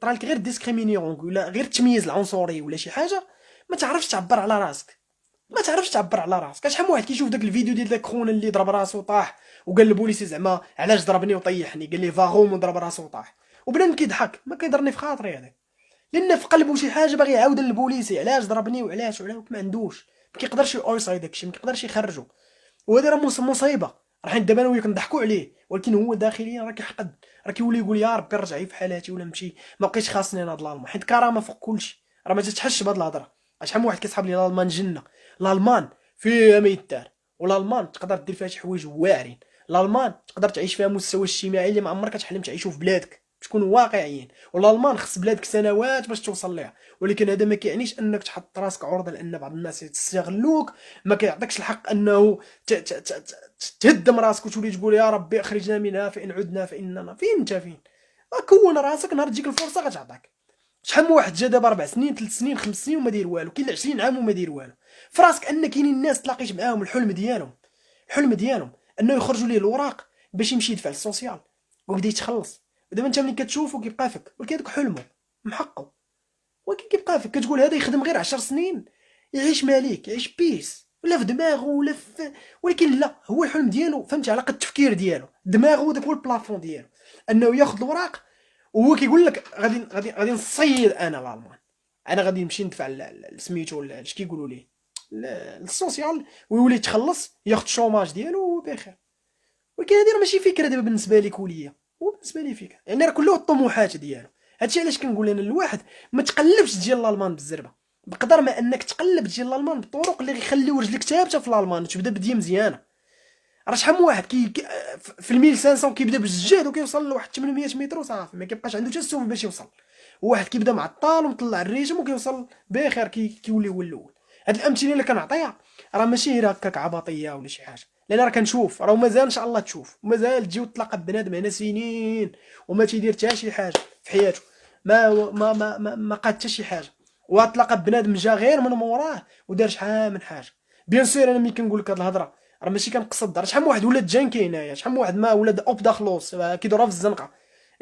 طرا لك غير ديسكريمينيون ولا غير تمييز العنصري ولا شي حاجه، ما تعرفش تعبر على راسك، ما تعرفش تعبر على راسك. شحال من واحد كيشوف داك الفيديو ديال داك خونا اللي ضرب راسو طاح وقال للبوليسي زعما علاش ضربني وطيحني، قال لي فاغوم وضرب راسو وطاح، وبنادم كيضحك، ما كيضرني في خاطري هذاك، لان في قلبه شي حاجه باغي يعاود للبوليسي علاش ضربني وعلاش ما عندوش، ما كيقدرش يورصي داكشي، ما كيقدرش يخرجو. وهذه راه مصيبه. راه حنا دابا انا وياك نضحكوا عليه، ولكن هو داخليا راه كيحقد، راه كيولي يقول يا ربي رجعي في حالاتي ولا نمشي، ما بقيتش خاصني انا هاد الالمان، حيت كرامه فوق كلشي. راه ما تتحش بهاد الهضره. شحال من واحد كيصحاب لي الالمان جنه، الالمان فيها ما يدار، والالمان تقدر دير فيها شي حوايج واعرين، الالمان تقدر تعيش فيها مستوى اجتماعي اللي ما عمرك تحلم تعيشو في بلادك، تكونوا واقعيين. والالمان خص بلادك سنوات باش توصل ليها، ولكن هذا ما كيعنيش انك تحط راسك عرضه لان بعض الناس يستغلوك. ما كيعطيكش الحق انه تهدم راسك وتولي تقول يا ربي اخرجنا منها فان عدنا فاننا فين انت فين. كون راسك، نهار تجيك الفرصه غتعطاك. شحال من واحد جا دابا 4 سنين 3 سنين 5 سنين وما داير والو، كاين 20 عام وما داير والو. فراسك ان كاينين الناس تلاقيت معاهم الحلم ديالهم انه يخرجوا ليه الوراق باش يمشي يدفع للسوسيال وبدا يتخلص. ودابا انت ملي كتشوفو كيبقى فيك، ولكن هذاك حلمه محقق، ولكن كيبقى فيك كتقول هذا يخدم غير 10 سنين يعيش مالك، يعيش بيس، ولا في دماغه ولا في، ولكن لا، هو الحلم ديالو فهمتي على قد التفكير ديالو، دماغه داك هو البلافون ديالو، انه ياخذ الوراق وهو كيقول لك غادي نصيد انا الالمان، انا غادي نمشي ندفع سميتو اش كيقولوا ليه السوسيال، ويولي يتخلص ياخذ الشوماج ديالو بخير. ولكن هذه راه ماشي فكره دابا بالنسبه لك وليا، هو بالنسبه لي فكره، يعني راه كله الطموحات ديالو. هادشي علاش كنقول انا الواحد ما تقلبش تجي الالمان بالزربه، بقدر ما انك تقلب تجي الالمان بالطرق اللي غيخليو رجلك ثابته في الالمان وتبدا بديه مزيانه. راه شحال من واحد في 1500 كيبدا بالجهد وكيوصل لواحد 800 متر وصافي ما كيبقاش عنده حتى السبل باش يوصل. واحد كيبدا معطل ومطلع الريتم وكيوصل بخير كيولي هو الاول. هاد الامثله اللي كنعطيها راه ماشي غير هكاك عبطيه ولا شي حاجه، لان راه كنشوف راه مازال ان شاء الله تشوف ومازال تجي وتلاقى بنادم هنا سنين وما تيدير حتى شي حاجه في حياته، ما قاد حتى شي حاجه، وتلاقى بنادم جا غير من موراه ودار شحال من حاجه. بيان سور انا ملي كنقول لك هاد الهضره راه ماشي كنقصد، راه شحال من واحد ولاد جانكي هنايا، شحال من واحد ما ولاد اوب داخلوص كيدورها في الزنقه،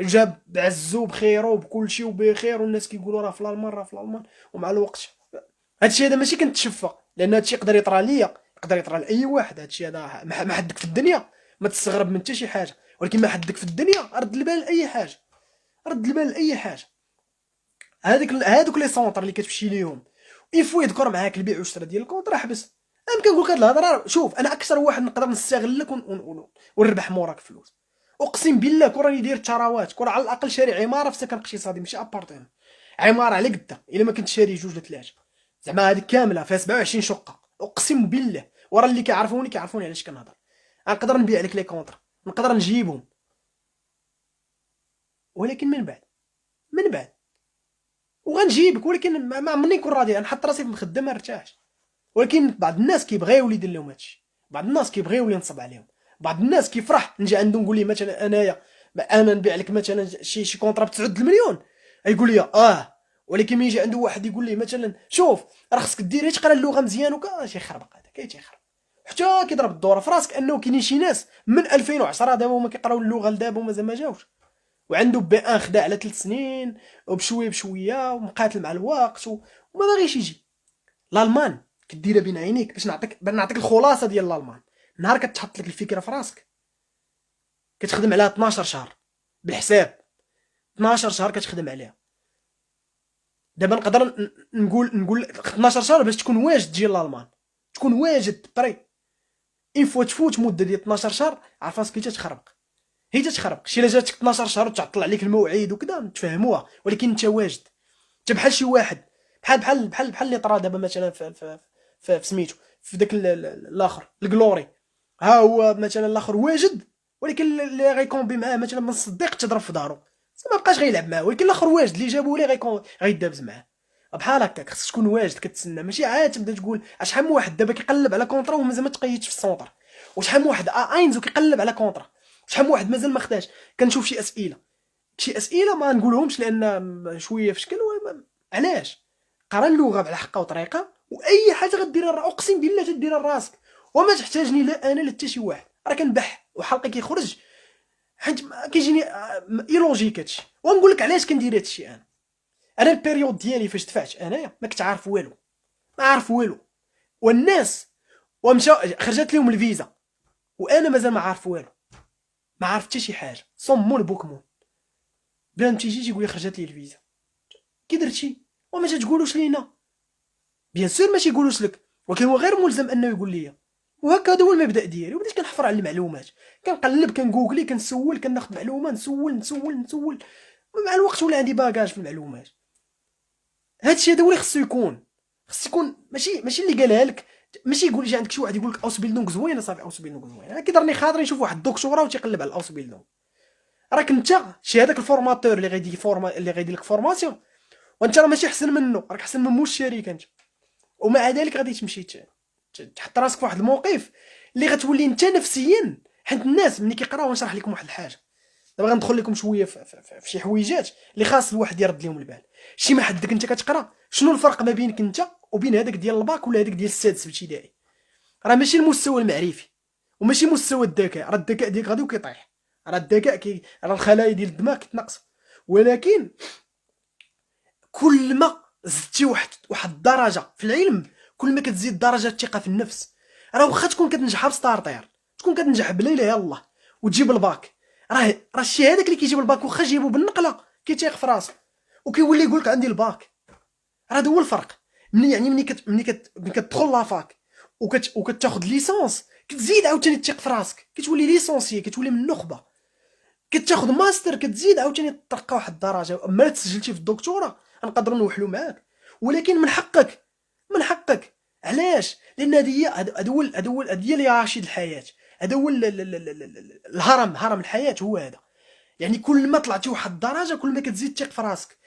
جاب بعزو بخيرو بكلشي وبخير والناس كيقولوا راه في الالمان راه في الالمان، ومع الوقت هادشي هذا ماشي كنتشفى، لان هادشي يقدر يطرى ليا يقدر يطرى لاي واحد. هادشي هذا ما حدك في الدنيا ما تستغرب من حتى شي حاجه، ولكن ما حدك في الدنيا رد البال لاي حاجه، رد البال لاي حاجه. هادوك لي سونطر اللي كتمشي ليهم يفو يذكر معاك البيع والشراء ديال الكونطرا حبس. انا كنقول لك هاد الهضره، شوف انا اكثر واحد نقدر نستغلك ونربح موراك فلوس، اقسم بالله كون راني داير الثروات، كون على الاقل شاري عماره في سكن اقتصادي ماشي ابارتمون، عماره على قدها الا ما كنت شاري جوج ولا ثلاثه، زعما هذيك كامله فيها 27 شقه، اقسم بالله ورا اللي كيعرفوني علاش كنهضر. نقدر نبيع لك لي كونطرا، نقدر نجيبهم، ولكن من بعد وغنجيبك، ولكن ما عمرني نكون راضي، نحط راسي في المخدة ما نرتاحش. ولكن بعض الناس كيبغيو يدير لهم هادشي، بعض الناس كيبغيو ينصب عليهم، بعض الناس كيفرح نجي عنده نقول ليه مثلا انايا انا نبيع لك مثلا شي كونطرا ب 9 المليون، يقول لي ولكن ملي يجي عنده واحد يقول ليه مثلا شوف راه خصك دير تقرا اللغه مزيان تيخربق هذاك تيخربق، حتى كيضرب الدوره في راسك انه كاينين شي ناس من 2010 دابا هما كيقراو اللغه لدابا ومازال ما جاوش، وعنده بي ان خدا على 3 سنين وبشويه بشويه ومقاتل مع الوقت وما باغيش يجي. الالمان كديرها بين عينيك باش نعطيك الخلاصه ديال الالمان. نهار كتحط لك الفكره في راسك كتخدم عليها 12 شهر بالحساب، 12 شهر كتخدم عليها. دابا نقدر نقول 12 شهر باش تكون واجد تجي لالمان، تكون واجد بري. اين فوا تفوت مده ديال 12 شهر عرف راسك هي تتخربق. شي الا جاتك 12 شهر وتعطل عليك الموعد وكذا نتفاهموها، ولكن انت واجد، انت بحال شي واحد بحال اللي طرا دابا مثلا في سميتو في داك الاخر الكلوري، ها هو مثلا الاخر واجد، ولكن اللي غيكومبي معاه مثلا من الصديق تضرب في دارو ما بقاش غيلعب معاه، ولكن الاخر واجد اللي جابوا ليه غيدابز معاه. بحال هكاك خصك تكون واجد كتسنى، ماشي عاد تبدا تقول شحال من واحد دابا كيقلب على كونطرا ومازال ما تقيدش في السونطر، وشحال من واحد اينزو كيقلب على كونطرا، شحال من واحد مازال ما خداش. كنشوف شي اسئله ما نقولهمش لان شويه في شكل علاش قرا اللغه على حقها وطريقه، واي حاجه غديرها اقسم بالله تديرها لراسك وما تحتاجني لا انا لا حتى شي واحد. راه كنبح وحلقي كيخرج حيت كيجيني ايلوجيك هادشي، ونقول لك علاش كندير هادشي. انا البيريود ديالي فاش دفعت انايا ما كنت عارف والو، ما عارف والو، والناس ومشى خرجت لهم الفيزا وانا مازال ما عارف والو، ما عارف حتى شي حاجه، صمون بوكمون. بلان تيجي تيقول لي خرجت لي الفيزا، كي درتي وما تقولوش لينا؟ بيان سور ماشي يقولوش لك، ولكن هو غير ملزم انه يقول لي. وهكا هو المبدا ديالي، وبديت كنحفر على المعلومات، كنقلب كنغوغلي كنسول كناخذ معلومه نسول مع الوقت ولا عندي باكاج في المعلومات. هادشي هذا هو اللي خصو يكون ماشي اللي قالها لك، ماشي يقول لي عندك شي واحد يقول لك اوسبيلدونغ زوينه صافي اوسبيلدونغ زوينه. انا كيضرني خاطري نشوف واحد الدكتوراه وتيقلب على الاوسبيلدونغ، راك انت شي هذاك الفورماتور اللي غيدير لك فورماسيون وانت راه ماشي احسن منه، راك احسن من موش الشركه انت، ومع ذلك غادي تمشي تحط راسك في واحد الموقف اللي غتولي انت نفسيا. حيت الناس ملي كيقراو نشرح لكم واحد الحاجه، دابا غندخل لكم شويه في شي حويجات اللي خاص الواحد يرد لهم البال. شي ما حدك انت كتقرا، شنو الفرق ما بينك انت وبين هذاك ديال الباك ولا هذاك ديال السادس ابتدائي؟ راه ماشي المستوى المعرفي وماشي مستوى الذكاء، راه الذكاء ديالك غادي وكيطيح، راه الذكاء راه الخلايا ديال الدماغ كتنقص. ولكن كل ما زدتي واحد الدرجه في العلم كل ما كتزيد درجه الثقه في النفس. راه واخا تكون كتنجح بستارتير، تكون كتنجح بلا اله الا الله وتجيب الباك، راه الشيء هذاك اللي كيجيب الباك واخا جيبو بالنقله كيتيق في راسو وكيولي يقول لك عندي الباك. راه هذا هو الفرق. ملي كتدخل لافاك وكتاخذ ليسونس كتزيد عاوتاني تثق في راسك، كتولي ليسونسي، كتولي من النخبه. كتاخذ ماستر كتزيد عاوتاني ترقى واحد الدرجه، اما تسجلتي في الدكتوراه نقدروا نوحلوا معاك، ولكن من حقك. علاش؟ لان هذه هي اللي رشيد الحياه. هذا هو الهرم، هرم الحياه هو هذا. يعني كل ما طلعتي واحد الدرجه كل ما كتزيد تثق في راسك.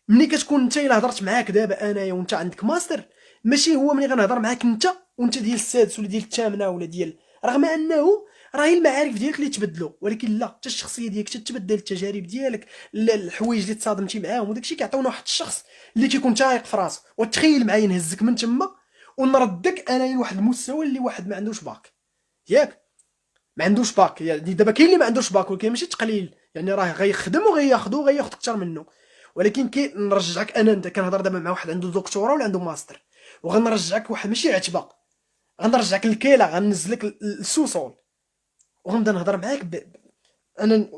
ملي كتكون انت الا هضرت معاك دابا انايا وانت عندك ماستر، ماشي هو ملي غنهضر معاك انت وانت ديال السادس ولا ديال الثامنه ولا ديال، رغم انه راهي المعارف ديالك اللي تبدلوا، ولكن لا، حتى الشخصيه ديالك تتبدل، التجارب ديالك، الحوايج اللي تصادمتي معاهم، وداكشي كيعطيونا واحد الشخص اللي كيكون تايق في راسو. وتخيل معايا نهزك من تما ونردك انايا لواحد المستوى اللي واحد ما عندوش باك، ياك ما عندوش باك. يعني دابا كاين اللي ما عندوش باك ولكن ماشي تقليل، يعني راه غيخدم وغياخذو غياخذ اكثر منه. ولكن كي نرجعك انت كنهضر دابا مع واحد عنده دكتوراه ولا عنده ماستر، وغنرجعك واحد ماشي عتبه، غنرجعك للكيله، غننزلك للسوسول، وغنبدا نهضر معاك انا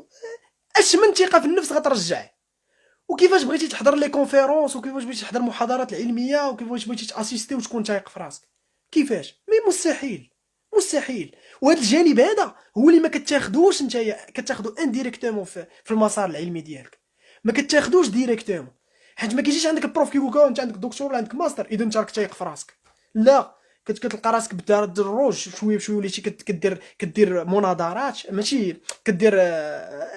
اش من ثقه في النفس غترجع. وكيفاش بغيتي تحضر لي كونفيرونس، وكيفاش بغيتي تحضر المحاضرات العلميه، وكيفاش بغيتي تاسيستي وتكون تايق في راسك، كيفاش؟ مي مستحيل، مستحيل. وهذا الجانب هذا هو اللي ما كتاخذوش نتايا، كتاخذو انديريكتومون في المسار العلمي ديالك، ما كتاخذوش ديريكتومون. حيت ما كيجيش عندك البروف كيقول انت عندك دكتور ولا عندك ماستر اذا انت راك تايق في راسك، لا. كتلقى راسك بدا الروج شويه بشويه، وليتي كدير مناظرات، ماشي كدير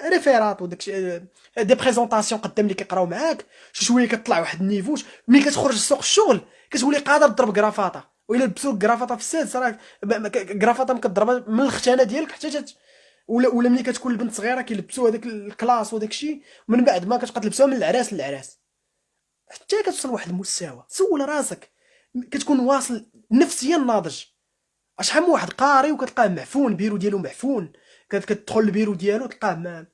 ريفيرات وداك دي بريزونطاسيون قدام اللي كيقراو معاك، شويه كتطلع واحد النيفو. ملي كتخرج لسوق الشغل كتولي قادر تضرب كرافاطه، وإلا لبسوك كرافاطه في السادس راه كرافاطه كضربها من الختانه ديالك حتى ولا ملي كتكون البنت صغيره كيلبسوا هذاك الكلاس وداك الشيء، من بعد ما كتبقى تلبسوها من العراس للعراس حتى كتوصل لواحد المستوى. سول راسك، كتكون واصل نفسيا ناضج. شحال من واحد قاري وكتلقاه معفون، بيرو ديالو معفون، كتدخل البيرو ديالو تلقاه ما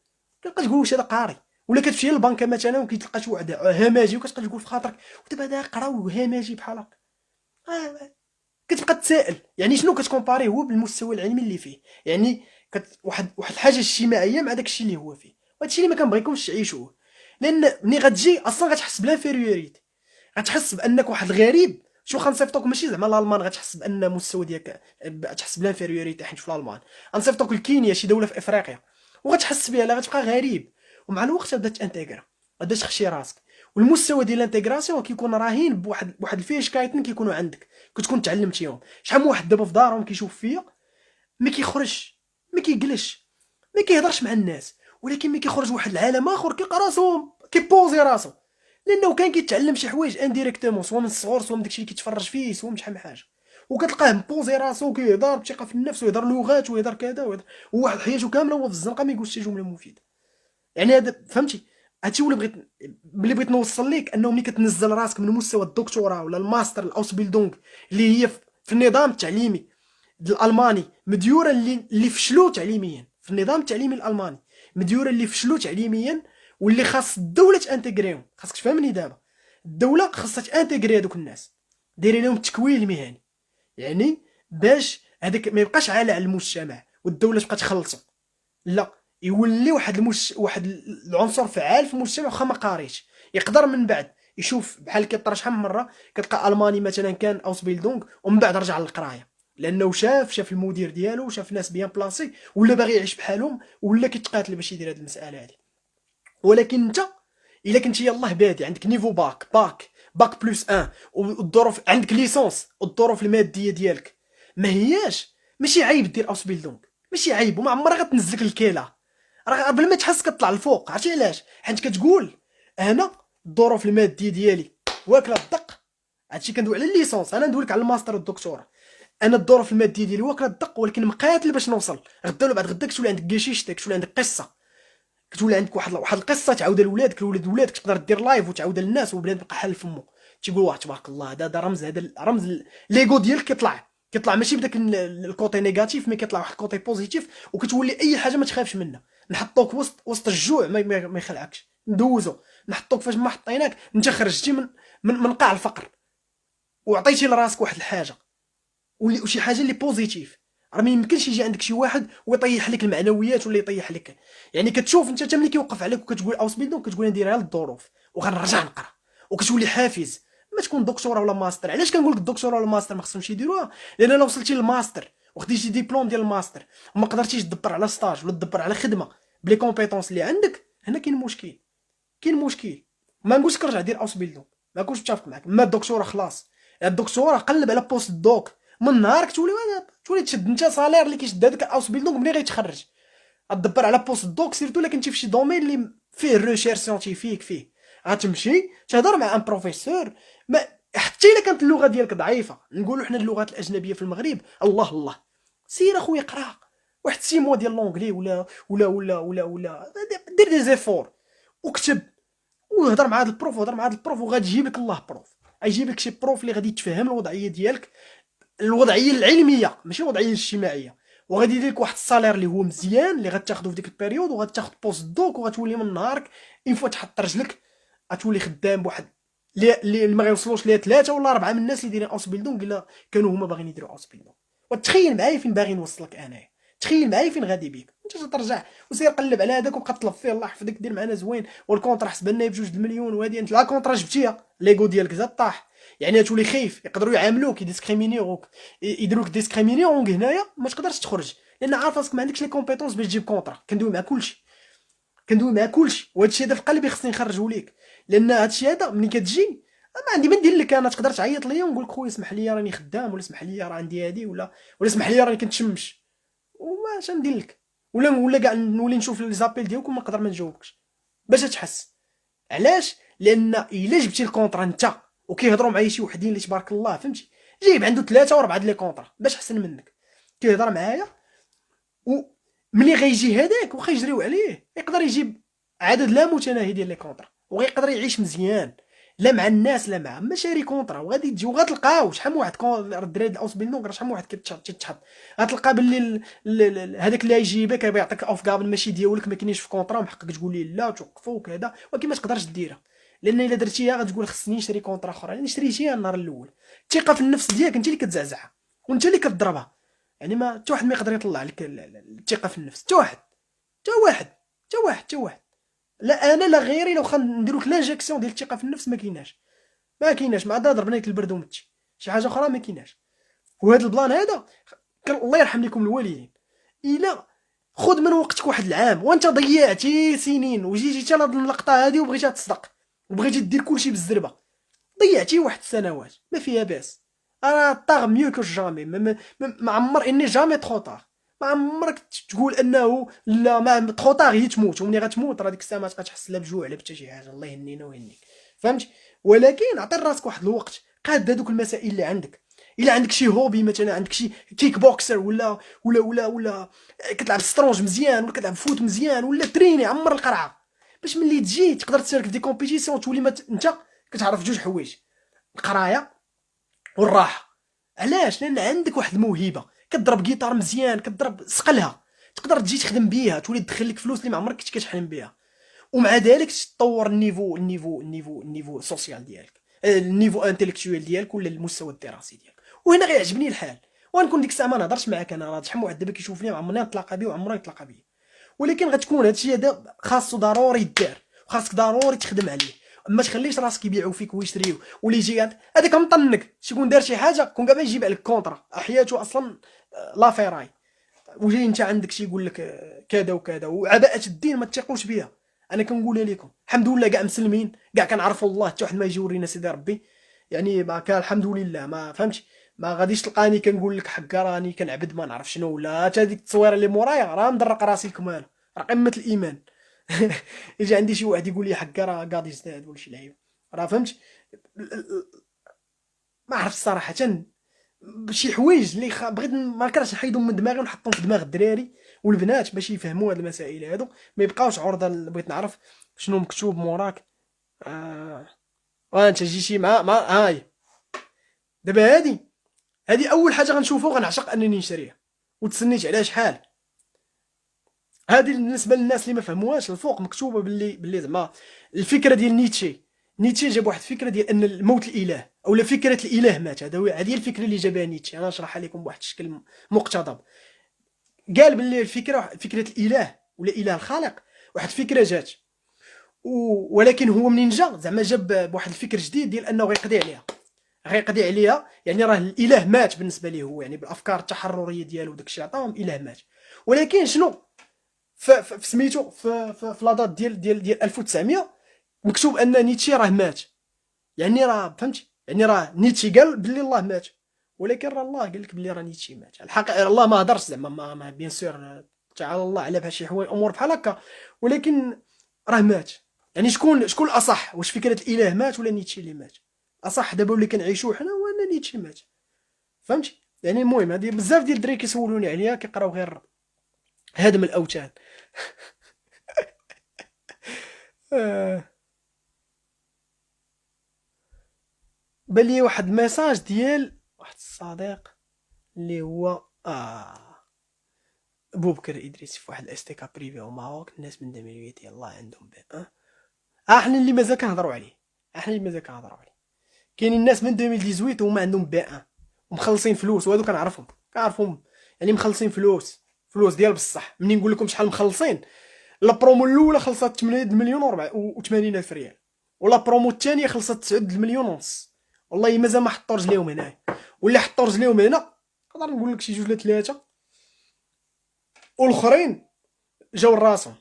كتبقى تقول واش هذا قاري. ولا كتمشي للبنكه مثلا وكتلقى شي واحد هماجي وكتبقى تقول في خاطرك ودابا هذا قرا وهماجي بحال هكا. كتبقى تسائل يعني شنو كتكومباري هو بالمستوى العلمي اللي فيه. يعني واحد الحاجه اجتماعيه مع داك الشيء اللي هو فيه، وهذا الشيء اللي ما كنبغيكمش تعيشوه. لان ملي غتجي اصلا غتحس بلانفيريوريتي، غتحس بانك واحد الغريب. شو غنصيفطوك ماشي زعما الالمان غتحس بان المستوى ديالك، غتحس بلانفيريوريتي حيت في الالمان. غنصيفطوك لكينيا شي دوله في افريقيا وغتحس بها، لا غتبقى غريب. ومع الوقت غتبدا تانتيغرا، غتبدا تخشي راسك. والمستوى ديال الانتيغراسيون كيكون رهين بواحد الفيشكايتن كيكونوا عندك كتكون تعلمتيهم. شحال من واحد دابا في دارهم كيشوف فيا ما كيخرجش، ما كيجلسش، ما كيهضرش مع الناس، ولكن ملي كيخرج واحد العالم اخر كيلقى راسو كيبوزي راسو، لانه كان كيتعلم شي حوايج انديريكتومون، سواء من الصغر سواء من داكشي اللي كيتفرج فيه سواء من شحال من حاجه. وكتلقاه مبوزي راسو كيهضر بثقه في النفس ويهضر لغات ويهضر كذا ويهضر، وواحد حياته كامله هو في الزنقه ما يقولش شي جمله مفيده. يعني هذا فهمتي، هادشي هو اللي بغيت نوصل ليك، انه ملي كتنزل راسك من مستوى الدكتوراه ولا الماستر الاوسبيلدونغ اللي هي في النظام التعليمي الالماني مديوره، اللي فشلوا تعليميا في النظام التعليمي الالماني، مديوره اللي فشلوا تعليميا، واللي خاص الدوله تانتيغريهم. خاصك تفهمني دابا، الدوله خاصها تانتيغري هذوك الناس، ديري لهم التكوين المهني، يعني باش هذاك ما يبقاش عالة على المجتمع والدوله تبقى تخلصو، لا، يولي واحد العنصر فعال في المجتمع. واخا ما قاريش يقدر من بعد يشوف، بحال كيطرا شحال من مره كتلقى الماني مثلا كان اوسبيلدونغ ومن بعد رجع للقرايه، لانه شاف المدير ديالو، شاف ناس بيان بلاصي، ولا باغي يعيش بحالهم، ولا كيتقاتل باش يدير هذه المساله هذه. ولكن انت الا كنتي يلاه بادي عندك نيفو باك بلس 1، والظروف عندك ليسونس، والظروف الماديه ديالك ما هياش، ماشي عيب دير اوسبيلدونغ، ماشي عيب، وما عمرها غتنزلك الكيله، راه بلا ما تحس كطلع الفوق. عرفتي علاش؟ حيت كتقول انا الظروف الماديه ديالي واكله الدق. هادشي كندوي على الليسونس، انا ندوي لك على الماستر والدكتوراه. انا الظروف الماديه ديالي واكله الدق، ولكن مقاتل باش نوصل. غدا ولا بعد غدا كتولي عندك كيشيشتك، كتولي عندك قصه، كتولي عندك واحد القصه تعاودها لولادك، ولادك تقدر دير لايف وتعاودها للناس، وبلاد بقى حل فمو تيقول واه تبارك الله هذا رمز، هذا رمز ليغو ديالك كيطلع ماشي بداك الكوتي نيجاتيف، مي كيطلع واحد الكوتي بوزيتيف، وكتولي اي حاجه ما تخافش منها. نحطوك وسط الجوع ما يخلعكش، ندوزو نحطوك فاش ما حطيناك انت خرجتي من قاع الفقر، وعطيتي لراسك واحد الحاجه وشي حاجه اللي بوزيتيف. راه ما يمكنش يجي عندك شي واحد ويطيح لك المعنويات ولا يطيح لك. يعني كتشوف انت ملي كيوقف عليك وكتقول اوسبيلدون كتقول نديرها للظروف وغنرجع نقرا، وكتولي حافز. ما تكون دكتوره ولا ماستر. علاش كنقول لك الدكتوره ولا الماستر ما خصهمش يديروها؟ لان لو وصلتي للماستر وخديتي ديبلوم ديال الماستر وما قدرتيش تدبر على ستاج ولا تدبر على خدمه بلي كومبيتونس اللي عندك، هنا كاين مشكل، ما نقولش لك رجع دير اوسبيلدون، ما كنتش متفق معاك. ما الدكتوره خلاص، الدكتوره قلب على بوست دوك، من نهارك تولي تشد انت صالير اللي كيشد هذاك اوس بيلدونغ ملي غيتخرج، غدبر على بوست دوك سيرتو الا كنتي فشي دومين اللي فيه ريشيرش سيونتيفيك فيه، غتمشي تهضر مع ان بروفيسور. ما حتى الا كانت اللغه ديالك ضعيفه، نقولوا حنا اللغات الاجنبيه في المغرب الله الله، سير اخويا قرا واحد 6 موا ديال لونجلي ولا دير دي زيفور وكتب وهضر مع هذا البروف وهضر مع هذا البروف، وغادي يجيب لك الله بروف، غيجيب لك شي بروف اللي غادي يتفهم الوضعيه ديالك، الوضعيه العلميه ماشي الوضعيه الاجتماعيه، وغادي يدير لك واحد الصالير اللي هو مزيان اللي غتاخذه في ديك البيريود، وغتاخذ بوست دوك وغتولي من نهارك اون فوا تحط رجلك غتولي خدام بواحد اللي ما غيوصلوش ليها 3 ولا 4 من الناس اللي دايرين اوس بيلدونغ الا كانوا هما باغيين يديروا اوس بيلدونغ. وتخيل معايا فين باغي نوصلك انايا، تخيل معايا فين غادي بيك انت ترجع وسير قلب على هذاك وبقى طلب فيه الله يحفظك دير معنا زوين، والكونطرا حسب لنا ب2 المليون، وهذه انت لا كونطرا جبتيها ليغو ديالك زاد طاح، يعني تولي خايف يقدروا يعاملوك يديسكريمينيوك يديروك ديسكريمينيونغ هنايا ما تقدرش تخرج، لان عارف راسك ما عندكش لي كومبيتونس باش تجيب كونطرا. كندوي مع كلشي وهذا الشيء هذا في قلبي خصني نخرجوا ليك، لان هذا الشيء هذا ملي كتجي ما عندي ما ندير لك انا، تقدر تعيط ليا ونقول لك خويا اسمح لي راني خدام، ولا اسمح لي راه عندي هادي، ولا اسمح لي راني كنتشمش، وما اش ندير لك، ولا كاع نولي نشوف لي زابيل ديالك وما نقدر ما نجاوبكش باش تحس. علاش؟ لان الا جبتي الكونطرا انت وكيهضروا معايا شي وحدين اللي تبارك الله فهمتي جايب عنده 3 و4 ديال لي كونطرا باش احسن منك، كيهضر معايا وملي غيجي هذاك واخا يجريو عليه يقدر يجيب عدد لا متناهي ديال لي كونطرا، وغيقدر يعيش مزيان لا مع الناس لا مع ماشاري كونطرا، وغادي تجي وغتلقاو شحال من واحد الدراري الاوس بيلدونغ شحال من واحد كيتشحط، غتلقى باللي هذاك اللي يجيبك يعطيك اوف قابل ماشي ديالك ما كاينينش في كونطرا ومحقق تقول لي لا توقفوا وكذا، ولكن ما تقدرش ديرها، لان الا درتيها غتقول خصني نشري كونطرا اخرى، يعني شريتيها النهار الاول. الثقه في النفس ديالك انت اللي كتزعزعها وانت اللي كتضربها، يعني ما حتى واحد ما يقدر يطلع لك الثقه في النفس، حتى واحد حتى واحد حتى واحد حتى واحد، لا انا لا غيري لو خا نديرو لك لانجيكسيون ديال الثقه في النفس ما كايناش مع ضربنا لك البرد ومتي شي حاجه اخرى ما كايناش. وهذا البلان هذا الله يرحم لكم الوالدين، الا خذ من وقتك واحد العام وانت ضيعتي سنين وجيتي حتى لهاد اللقطه هذه وبغيتي تصدق وبغيتي دير كلشي بالزربه، ضيعتي واحد السنوات ما فيها باس، انا طاغ ميو كو جامي ما عمر اني جامي ترو طاغ، ما عمرك تقول انه لا ما ترو طاغ هي تموت، ومني غتموت راه ديك الساعه ما تبقى تحس لا بجوع لا حتى شي حاجه، الله يهنينا ويهنيك فهمت. ولكن عطي راسك واحد الوقت قاد هذوك المسائل اللي عندك، الا عندك شي هوبي مثلا عندك شي كيك بوكسر ولا كتلعب سترونج مزيان ولا كتلعب فوت مزيان ولا تريني عمر القرعه، باش ملي تجي تقدر تشارك في دي كومبيتيسيون تولي انت كتعرف جوج حوايج، القرايه والراحه. علاش؟ لان عندك واحد الموهبه كضرب جيتار مزيان كضرب سقلها تقدر تجي تخدم بيها تولي تدخل لك فلوس اللي ما عمرك كنت كتحلم بها، ومع ذلك تطور النيفو سوسيال ديالك، النيفو انتيليكتويال ديالك ولا المستوى الدراسي ديالك. وهنا غيعجبني الحال ونكون ديك الساعه ما نهضرش معاك انا راه شحال من واحد دابا كيشوفني ما عمرنا نتلاقى بيه وعمره يتلاقى بيه، ولكن غتكون هادشي هذا خاصو ضروري يدار وخاصك ضروري تخدم عليه، ما تخليش راسك يبيعوا فيك ويشريو واللي يجي هذاك مطنك شكون دار شي حاجه كون كاع يجيب عليك كونطرا حياته اصلا لا فيراي، وجاي انت عندك شي يقول لك كذا وكذا، وعباءه الدين ما تثقوش بها. انا كنقولها لكم الحمد لله كاع مسلمين كاع كنعرفوا الله، حتى واحد ما يجي يورينا سيدي ربي، يعني ما كان الحمد لله ما فهمتش ما غاديش تلقاني كنقول لك حكا راني كنعبد ما نعرف شنو، ولا حتى هذيك التصويره اللي مورايا راه مدرق راسي الكمال راه قمه الايمان. يجي عندي شي واحد يقول لي حكا راه قاضي يزداد ولا شي لعيب راه فهمت، ما عرفت صراحه شي حوايج اللي بغيت ما كرهتش نحيدهم من دماغي ونحطهم في دماغ الدراري والبنات باش يفهموا هاد المسائل هادو، ما يبقاوش عرضه. بغيت نعرف شنو مكتوب موراك. وانت جيتي مع هاي دابا هادي اول حاجه غنشوفو غنعشق انني نشريها، وتسنيت عليها شحال. هذه بالنسبه للناس اللي ما فهموهاش الفوق مكتوبه باللي زعما الفكره ديال نيتشه جاب واحد الفكره ديال ان الموت الاله او فكره الاله مات، هذه الفكره اللي جابها نيتشه، انا نشرحها لكم بواحد الشكل مقتضب. قال باللي فكره الاله ولا اله الخالق واحد الفكره جات ولكن هو منين زعما جاب بواحد الفكر جديد ديال انه غيقضي عليها، يعني راه الاله مات بالنسبه ليه هو، يعني بالافكار التحرريه ديالو داكشي عطاهم اله مات. ولكن شنو في سميتو في لاطات ديال 1900 مكتوب ان نيتشه راه مات، يعني راه فهمتي يعني راه نيتشه قال باللي الله مات، ولكن راه الله قال لك بلي راه نيتشي مات. الحقيقه الله ما هضرش زعما ما بيان سور تعالى الله على بحال شي حوايج امور بحال هكا، ولكن راه مات. يعني شكون الاصح، واش فكره الاله مات ولا نيتشي اللي مات؟ اصح دابا اللي كنعيشوه حنا هو ان نيتشي مات، فهمتي؟ يعني المهم هذه بزاف ديال الدراري كيسولوني عليها كيقراو غير هدم الاوثان. آه. بان لي واحد ميساج ديال واحد الصديق اللي هو بوبكر ادريس في واحد الاس تي كا بريفي او ماروك. الناس من 2008 يلاه عندهم بي ان. احنا اللي مازال كنهضروا عليه، احنا اللي مازال كنهضروا عليه. كاينين الناس من 2018 وهما عندهم بي ان ومخلصين فلوس، وهادو كنعرفهم يعني مخلصين فلوس ديال بصح. مني نقول لكم شحال مخلصين، لا برومو الاولى خلصت 8 مليون و80 الف ريال، ولا برومو الثانيه خلصت 9 مليون ونص. والله مازال ما حطوا رجليهم هنايا، واللي حطوا رجليهم هنا نقدر نقول لك شي جوج ولا ثلاثه، والاخرين جاو راسهم.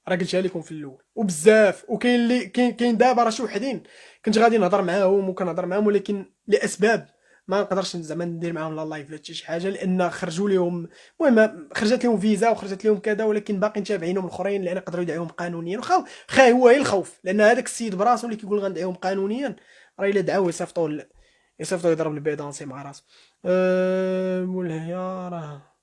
راه قلتها لكم في الاول وبزاف. وكاين اللي كاين دابا راه شي وحدين كنت غادي نهضر معاهم وكنهضر معاهم، ولكن لاسباب ما نقدرش زعما ندير معاهم لا لايف ولا حتى شي حاجه، لان خرجوا لهم، المهم خرجت لهم فيزا وخرجت لهم كذا، ولكن باقي متابعينهم الاخرين لان يقدروا يدعيهم قانونيا. واخا هو غير الخوف، لان هذاك السيد براسو اللي كيقول غندعيهم قانونيا راه الا دعاوه يصيفطوا يضرب البيدانسي مع راسو. مولاي راه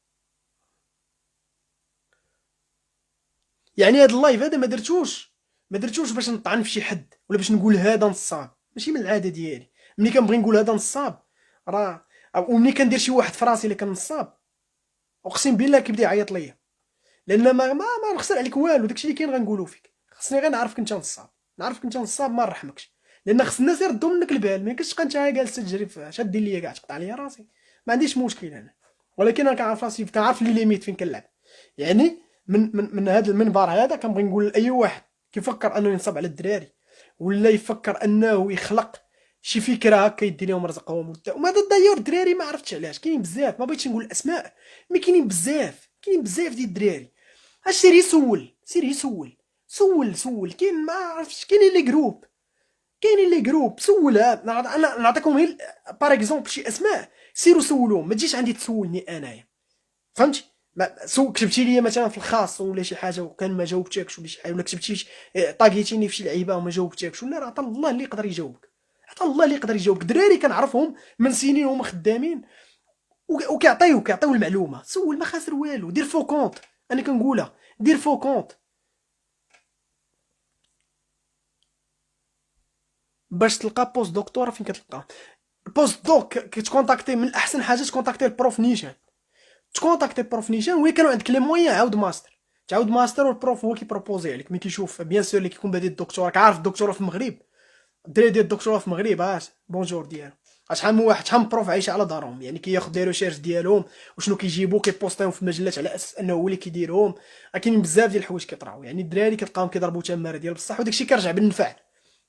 يعني هاد اللايف هذا ما درتوش باش نطعن في شي حد ولا باش نقول هذا نصاب، ماشي من العاده ديالي. ملي كنبغي نقول هذا نصاب راه، وملي كندير شي واحد في راسي الا كان نصاب اقسم بالله كيبدا يعيط ليا، لان ما نخسر عليك والو. داكشي اللي كاين غنقولو فيك. خصني غير نعرفك انت نصاب، نعرفك انت نصاب ما نرحمكش، لان خص الناس يردوا منك البال. ما يمكنش تبقى انت جالس تجري اش دير ليا كاع تقطع ليا راسي. ما عنديش مشكل انا، ولكن انا كنعرف راسي، كنعرف لي ليميت فين كنلعب. يعني من هذا المنبر هذا كنبغي نقول لاي واحد كيفكر انه ينصب على الدراري ولا يفكر انه يخلق شي فكره هكا يدي لهم رزقهم وما داير الدراري. ما عرفتش علاش كاينين بزاف، ما بغيتش نقول الاسماء، مي كاينين بزاف ديال الدراري. اش سيري سول كاين ما عرفتش. كاينين لي جروب سولها. انا نعطيكم غير باغ اكزومبل شي اسماء، سيروا سولوهم، ما تجيش عندي تسولني انايا، فهمتي؟ ما كتبتي لي مثلا في الخاص ولا شي حاجه وكان ما جاوبتكش ولا شي حاجه، ولا كتبتي طاقيتيني في شي لعيبه وما جاوبتكش، ولا راه عطا الله اللي يقدر يجاوبك، عطا الله اللي يقدر يجاوبك. دراري كنعرفهم من سنين هما خدامين وكيعطيو المعلومه. سول ما خاسر والو، دير فو كونط. انا كنقولها دير فو كونط باش تلقى بوست دكتوراه. فين كتلقاه البوست دوك؟ كتكونتاكتي من احسن حاجه تكونتاكتي البروف نيشان، تكونتاكتي بروف نيشان، وين كانوا عندك لي مويان تعاود ماستر والبروف هو كيبروبوزي عليك. ملي كيشوف بيان سور اللي كيكون بادي الدكتوراه، كعارف الدكتوراه في المغرب، الدراري ديال الدكتوراه في المغرب بونجور ديالو. شحال من واحد، شحال من بروف عايشه على دارهم، يعني كياخذ لي ريشيرش ديالهم وشنو كيجيبوا كيبوستيهم في مجلات على اساس انه هو اللي كيديرهم. كاينين بزاف ديال الحوايج كيطراو، يعني الدراري كتلقاهم كيضربوا تماره ديال بصح، وداكشي كيرجع بالنفع،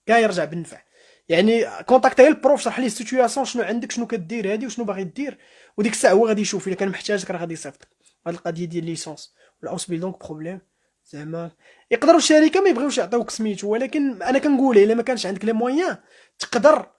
كيرجع بالنفع. يعني كونتاكتي البروف، شرح ليه السيتوياسيون شنو عندك، شنو كدير هادي وشنو باغي دير، وديك الساعه هو غادي يشوف الا كان محتاجك راه غادي يصيفطك. هاد القضيه ديال ليسونس ولا اوسبيل دونك بروبليم زعما يقدروا الشركه ما يبغيوش يعطيوك سميتو، ولكن انا كنقول الا ما كانش عندك لي مويان تقدر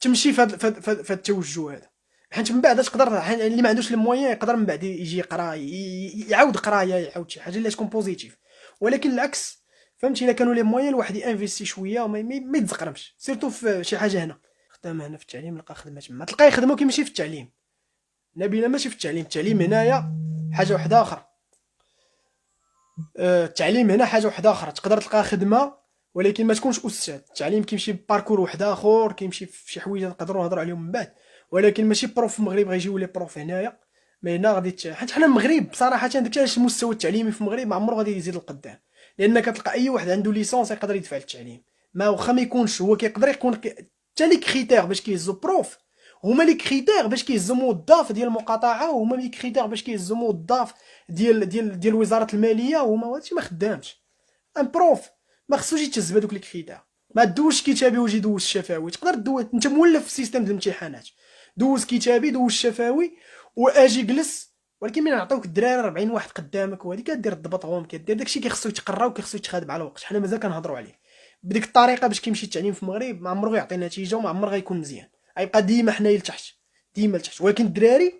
تمشي في هذا التوجه هذا، حيت من بعد تقدر اللي ما عندوش لي مويان يقدر من بعد يجي يقرا، يعاود قرايه، يعاود شي حاجه اللي تكون بوزيتيف. ولكن العكس فهمتي، الا كانوا لي مويان الواحد ينفيستي شويه ما يتزقرمش، سيرتو في شي حاجه هنا. خدامه هنا في التعليم لقى خدمه تما، تلقاه يخدمو كيمشي في التعليم. نبيله ماشي في التعليم هنايا حاجه واحده اخرى. التعليم هنا حاجه واحده اخرى، تقدر تلقى خدمه ولكن ما تكونش استاذ. التعليم كيمشي بباركور واحد اخر، كيمشي في شي حوايج نقدروا نهضروا عليهم من بعد، ولكن ماشي بروف في المغرب غيجيو لي بروف هنايا. ما هنا غادي حيت حنا المغرب بصراحه داكشي علاش المستوى التعليمي في المغرب ما عمره غادي يزيد لقدام، لان كتلقى اي واحد عنده ليسونس يقدر يدفع للتعليم. ما واخا ما يكونش هو كيقدر يكون حتى لي كريتير باش كيهزو بروف هما لي كريتير باش كيهزو موظف ديال المقاطعه، وهما لي كريتير باش كيهزو موظف ديال وزاره الماليه، وهما هادشي ما خدامش. ان بروف ما خصوش يتهز بهذوك لي كريتير. ما دوش كتابي وجي دوز الشفوي، تقدر دوز انت مولف في السيستم ديال الامتحانات، دوز كتابي دوز الشفوي واجي جلس. ولكن من نعطيوك الدراري 40 واحد قدامك وهادي كدير الضبطهم، كدير داكشي كيخصو يتقرا وكيخصو يتخادم على الوقت. حنا مازال كنهضروا عليه بديك الطريقه باش كيمشي التعليم في المغرب، ما عمره غيعطي نتيجه وما عمره غيكون مزيان. غيبقى ديما حنايا لتحت، ديما لتحت. ولكن الدراري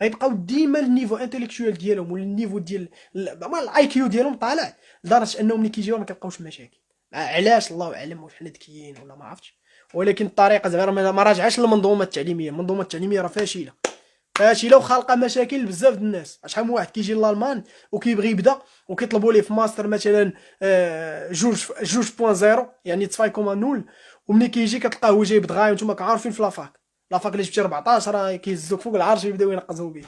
غيبقاو ديما النيفو انتيليكتويال ديالهم ولا النيفو ديال الاي كيو ديالهم طالع، لدرجه انهم ملي كيجيو ما كيلقاوش مشاكل. علاش الله اعلم، واش حنا ذكيين ولا ما عرفتش. ولكن الطريقه زعما ما راجعاش للمنظومه التعليميه. المنظومه التعليميه راه فاشله، فاشله وخالقه مشاكل بزاف د الناس. شحال من واحد كيجي لالمان وكيبغي يبدا وكيطلبوا ليه في ماستر مثلا جوج بوان زيرو، يعني تفاي كوما نول، وملي كيجي كتلقاه هو جايب دغايا وانتم عارفين في لافاك اللي جبتي 14 راه كيهزوك فوق العرش يبداو ينقزوا به،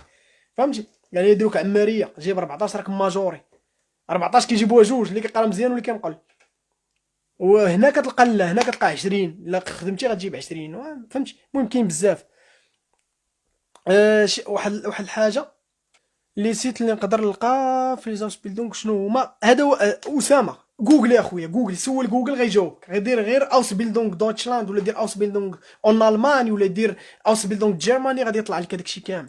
فهمتي؟ يعني يديروك عماريه جايب 14 راك ماجوري، 14 كيجيبوها جوج، اللي كيقرا مزيان واللي كينقل. وهنا كتلقى لا، هنا كتلقى 20، الا خدمتي غتجيب 20، فهمتي؟ المهم كاين بزاف. واحد الحاجه لي سيت اللي نقدر نلقى في لي زاوس بيلدونغ شنو هما. هذا هو اسامه. جوجل يا خويا، جوجل، سول جوجل غيجاوبك. غيدير غير اوس بيلدونغ دويتشلاند، ولا دير اوس بيلدونغ اون المان، ولا دير اوس بيلدونغ جيرماني، غادي يطلع لك هذاك الشيء كامل.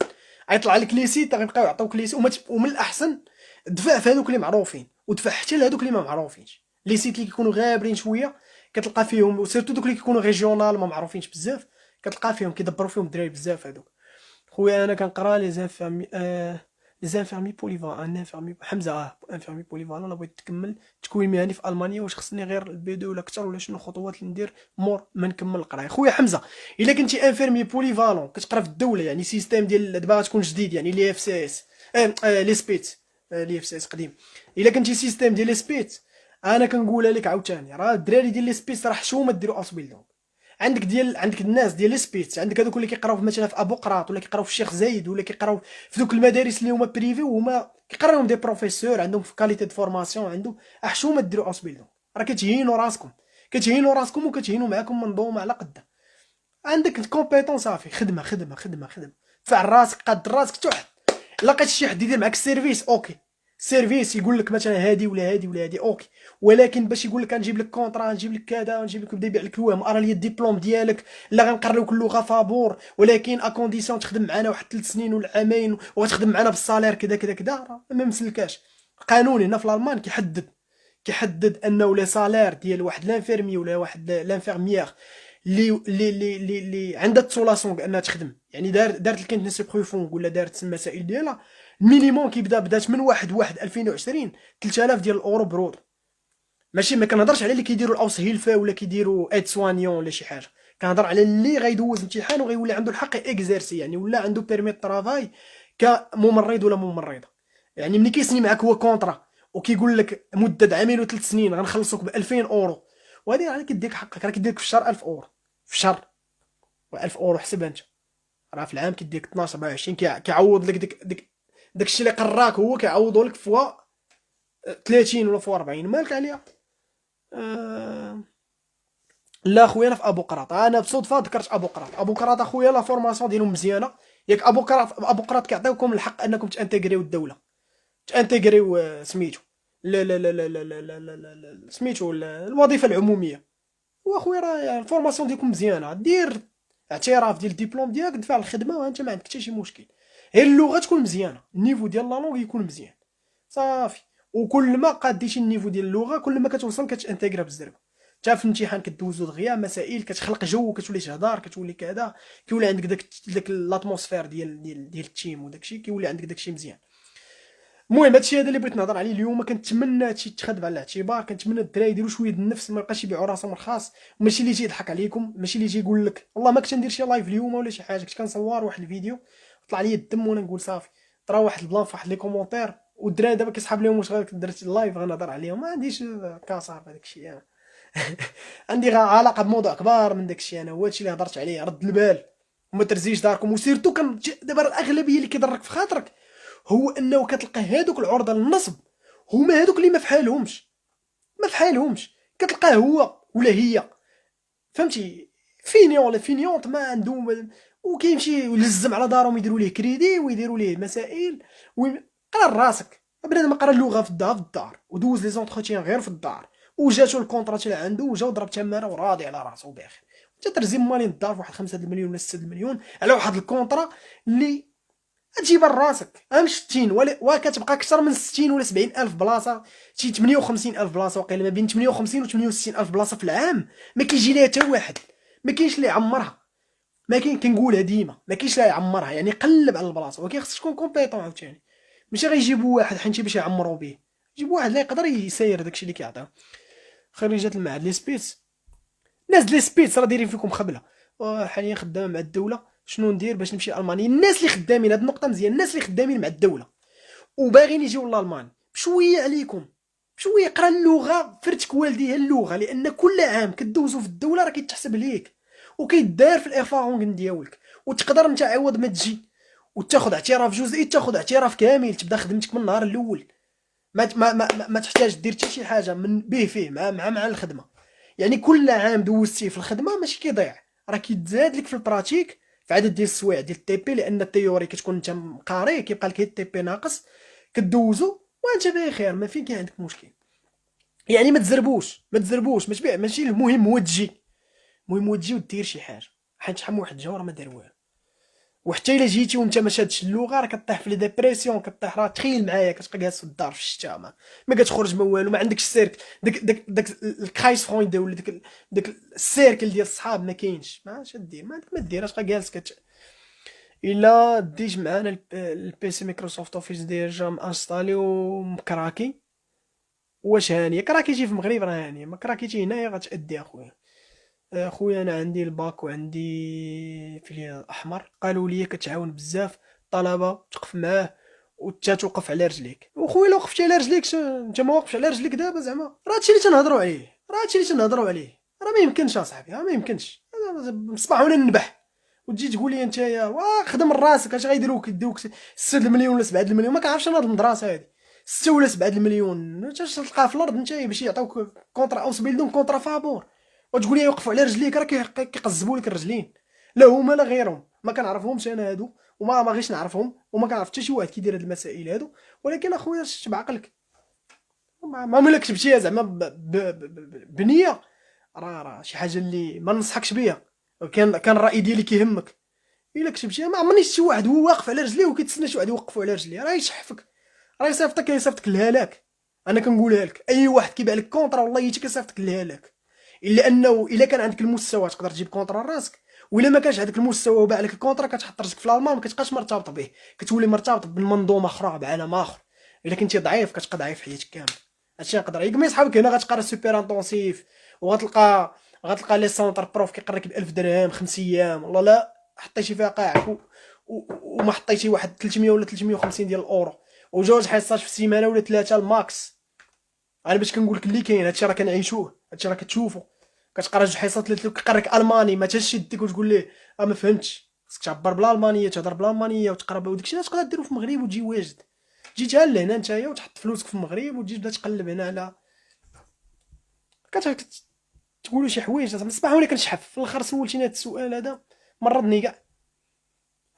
غيطلع لك لي سيت غيبقاو يعطيوك لي سيت. ومن الاحسن دفع في هذوك اللي معروفين، ودفع حتى لهذوك اللي ما معروفينش. لي سيت اللي كيكونوا غابرين شويه كتلقى فيهم، وسيرتو دوك اللي كيكونوا ريجيونال ما معروفينش بزاف، كتلقى فيهم كيدبروا فيهم الدراري بزاف هذوك. خويا انا كنقرا لي زانفيرمي لي زانفيرمي بوليفالون، ان انفيرمي حمزه انفيرمي بوليفالون. بغيت تكمل تكوين مهني في المانيا، واش خصني غير البي دو ولا اكثر، ولا شنو الخطوات اللي ندير مور ما نكمل القرايه؟ خويا حمزه، الا كنتي انفيرمي بوليفالون كتقرا في الدوله، يعني سيستيم ديال دابا غتكون جديد، يعني لي اف سي اس، لي سبيت، لي اف سي اس قديم. الا كنتي سيستيم ديال لي سبيت، انا كنقولها لك عاوتاني، راه الدراري ديال لي سبيت راه حشومه ديروا اوس بيلدونغ. عندك الناس ديال لي سبيت، عندك هذوك اللي كيقراو مثلا في ابو قراط، ولا كيقراو في الشيخ زايد، ولا كيقراو في دوك المدارس اللي هما بريفي، وهما كيقراوهم دي بروفيسور عندهم في كاليتي دو فورماسيون، عندهم حشومه ديروا اوس بيلدونغ. راه كتهينوا راسكم وكتهينوا معاكم منظومه على قدها. عندك الكومبيتون صافي، خدمه خدمه خدمه خدمه، فعل راسك، قاد راسك تحت. لقيت شي حد يدير معاك السيرفيس، اوكي، سيرفيس يقول لك مثلا هادي ولا هادي ولا هادي، اوكي. ولكن باش يقول لك غنجيب لك كونطرا، نجيب لك كذا، نجيب لك، يبدا يبيع لك الوهم، ارا لي الدبلوم ديالك، لا غنقريوك اللغه فابور، ولكن اكونديسيون تخدم معنا واحد 3 سنين ولا عامين، وغتخدم معنا بالصالير كذا كذا كذا. راه ما مسلكاش. القانون هنا في الالمان كيحدد انه لي صالير ديال واحد لانفيرمي ولا واحد لانفيرميير اللي عندها التولاسون بانها تخدم، يعني دارت الكينت سي بروفونغ ولا دارت المسائل ديالها، المينيموم بدات من 1/1/2020 3000 ديال الاورو برود. ماشي ما كنهضرش على اللي كيديروا الاوس هيلفا ولا كيديروا ايد سوانيون ولا شي حاجه، كنهضر على اللي غيدوز امتحان وغيولي عنده الحق اكزيرسي، يعني ولا عنده بيرمي طرافاي كممرض ولا ممرضه. يعني ملي كيسني معاك هو كونطرا وكيقول لك مده عامين وثلاث سنين غنخلصوك ب 2000 اورو، وهذه راه كديك حقك، راه كديك في الشهر 1000 اورو في الشهر، و1000 اورو حسبها انت، راه في العام كيديك 12 24، كيعوض لك داك الشيء اللي قراك هو كيعوضو لك فوا 30 ولا فوا 40. مالك عليها. لا خويا انا في ابو قراط، انا بصدفه ذكرت ابو قراط اخويا لا فورماسيون ديالهم مزيانه. ياك ابو قراط كيعطيوكم الحق انكم تانتيغريو الدوله، تانتيغريو سميتو لا لا لا لا لا لا لا لا لا سميتو الوظيفه العموميه. واخويا راه الفورماسيون ديالكم مزيانه، دير اعتراف ديال الدبلوم ديالك، دفع الخدمه وانت ما عندك حتى شي مشكل. هي اللغه تكون مزيانه، النيفو ديال لا لونغ يكون مزيان صافي. وكل ما قاديتي النيفو ديال اللغه كل ما كتوصل كتانتيغرا بالزربه. حتى في الامتحان كدوزو دغيا مسائل، كتخلق جو، كتولي تهضر، كتولي كذا، كيولي عندك داك الاتموسفير ديال التيم، وداك الشيء كيولي عندك داك الشيء مزيان. المهم هادشي هذا اللي بغيت نهضر عليه اليوم. كنتمنى هادشي يتخذ على الاعتبار، كنتمنى الدراري يديروا شويه النفس، ما يبقاش يبيعوا راسهم رخاص. ماشي اللي يضحك عليكم، ماشي اللي يجي يقول لك والله ما كنت ندير شي لايف اليوم ولا شي حاجه، كنت كنصور واحد الفيديو طلع لي الدم وانا نقول صافي طرا واحد البلان في واحد لي كومونتير، والدراري دابا كيسحاب لهم واش درت اللايف غنهضر عليهم. ما عنديش كاسار في هذاك الشيء انا عندي علاقه بموضوع كبار من داك الشيء. انا هو هادشي اللي هضرت عليه، رد البال وما ترزيش داركم. وسيرتو دابا الاغلبيه اللي كيضرك في خاطرك هو انه كتلقى هادوك العرضه للنصب هما هادوك اللي ما فحالهمش كتلقاه هو ولا هي، فهمتي؟ فينيون ولا فينيونط ما عندهم، وكيمشي يلزم على دارهم يديروا ليه كريدي ويديروا ليه مسائل. قرا راسك بنادم قرا اللغه في الدار ودوز لي زونتروتيان غير في الدار، وجاتو الكونطرات اللي عنده وجا وضرب تماره وراضي على راسو باخر. انت ترزي مالين الدار في واحد 5 المليون ولا 6 المليون على واحد الكونطرا اللي تجيبها لراسك ام 60 ولا كتبقى اكثر من 60 ولا 70 الف بلاصه، شي 58 الف بلاصه وقيله، ما بين 58 و 68 الف بلاصه في العام ما كيجي ليها حتى واحد، ما كاينش اللي يعمرها. ما كاين، كنقولها ديما ما كاينش لا يعمرها، يعني قلب على البلاصه، ولكن خصك تكون كومبيتون عاوتاني. ماشي غيجيبوا واحد حنتي باش يعمروا به، يجيبوا واحد اللي يقدر يساير داكشي اللي كيعطيهم. خريجات المعهد لي سبيس، ناس لي سبيس راه دايرين فيكم خبله. حاليا خدامه مع الدوله، شنو ندير باش نمشي لالمانيا؟ الناس اللي خدامين، هاد النقطه مزيان، الناس اللي خدامين مع الدوله وباغيين يجيو لالمانيا، بشويه عليكم، بشويه قرا اللغه، فرتك والديها اللغه، لان كل عام كدوزو في الدوله راه كيتحسب ليك وكيدار في الافارونغ ديالك، وتقدر انت عوض ما تجي وتاخذ اعتراف جزئي، تاخذ اعتراف كامل، تبدا خدمتك من النهار الاول. ما تحتاج دير حتى شي حاجه من به فيه مع الخدمه. يعني كل عام دوزتيه في الخدمه ماشي كيضيع، راه كيتزاد لك في البراتيك، في عدد ديال السوايع ديال التي بي، لان التيوري كتكون انت قاري، كيبقى لك التي بي ناقص، كدوزو وانت بخير، ما فين كاين عندك مشكل. يعني ما تزربوش، ماشي المهم هو تجي، المهم هو تجي ودير شي حاجه، حيت شحال من واحد جا وراه ما دار والو. وحتى الا جيتي وانت ما شادش اللغه راه كطيح في لي ديبرسيون، كطيح، راه تخيل معايا كتبقى جالس في الدار في الشتاء، ما كتخرج ما والو، ما عندكش سيرك، داك الكرايس فرويند ولا داك السيركل ديال الصحاب ما كاينش، ما اش دير، ما عندك ما دير، تبقى جالس الا ديت معانا البيسي مايكروسوفت اوفيس ديجا مانستالي ومكراكي، واش هانيه كراكيتي في المغرب راه هانيه، ما كراكيتي هنايا غتأدي اخويا. خويا انا عندي الباك وعندي في الاحمر، قالوا لي كتعاون بزاف الطلبه، تقف معاه وتا توقف على رجليك. وخويا لو وقفتي على رجليك انت ما واقفش على رجليك دابا، زعما راه هادشي اللي تنهضروا عليه، راه ما يمكنش اصاحبي، راه ما يمكنش نصبح وانا ننبح وتجي تقول لي نتايا خدم راسك، اش غيديروك يدوك 6 المليون ولا 7 المليون، ما كنعرفش انا هاد المدرسه هادي 6 ولا 7 المليون، انت تلقاه في الارض نتايا باش يعطيوك كونطرا اوس بيلدون كونطرا فابور، وتقول لي يوقفوا على رجليك، راه كيقزبوا لك الرجلين، لا هما لا غيرهم، ما كنعرفهمش انا هادو، وما غيش نعرفهم، وما كنعرف حتى شي واحد كيدير هاد المسائل هادو، ولكن اخويا شت بعقلك، ما ملك كتبتيها زعما بنيه، راه شي حاجه اللي ما ننصحكش بها، كان الراي ديالي كيهمك. الا كتبتيها ما عمرني شي واحد هو واقف على رجليه وكيتسنى شي واحد يوقفوا على رجليه، راه يشحفك، راه يصيفطك للهلاك. انا كنقولها لك، اي واحد كيبيع لك كونطرا والله حتى كيصيفطك للهلاك، الا انه الا كان عندك المستوى تقدر تجيب كونطرا راسك، ولا ما كانش عندك المستوى وباع لك الكونطرا كتحط راسك في الالمان، ما كتبقاش مرتبط به، كتولي مرتبط بالمنظومه اخرى بعالم اخر. الا كنتي ضعيف كتبقى ضعيف حياتك كامل. هادشي نقدر يقمي صحابك هنا غتقرا سوبر انتونسيف، غتلقى لي سونتر بروف كيقريك ب 1000 درهم 5 ايام، والله لا حطيتي فيها قاعك وما حطيتي واحد 300 ولا 350 ديال الاورو، وجوج حصات في السيمانه ولا 3 الماكس. انا باش كنقول لك اللي كاين، هادشي راه كنعيشوه، هادشي راه كتشوفو، كتقرا جوج حصات اللي كيقريك الماني ما تهش يديك وتقول ليه ما فهمتش، خصك تعبر بالالمانيه، تهضر بالالمانيه وتقرا، وداكشي اللي تقدر ديرو في المغرب وتجي واجد. جيتها لهنا نتايا وتحط فلوسك في المغرب وتجي تبدا تقلب هنا على تقولوا شي حوايج، زعما صباح وانا كنشحف في الاخر. سولتيني هذا السؤال هذا مرضني كاع،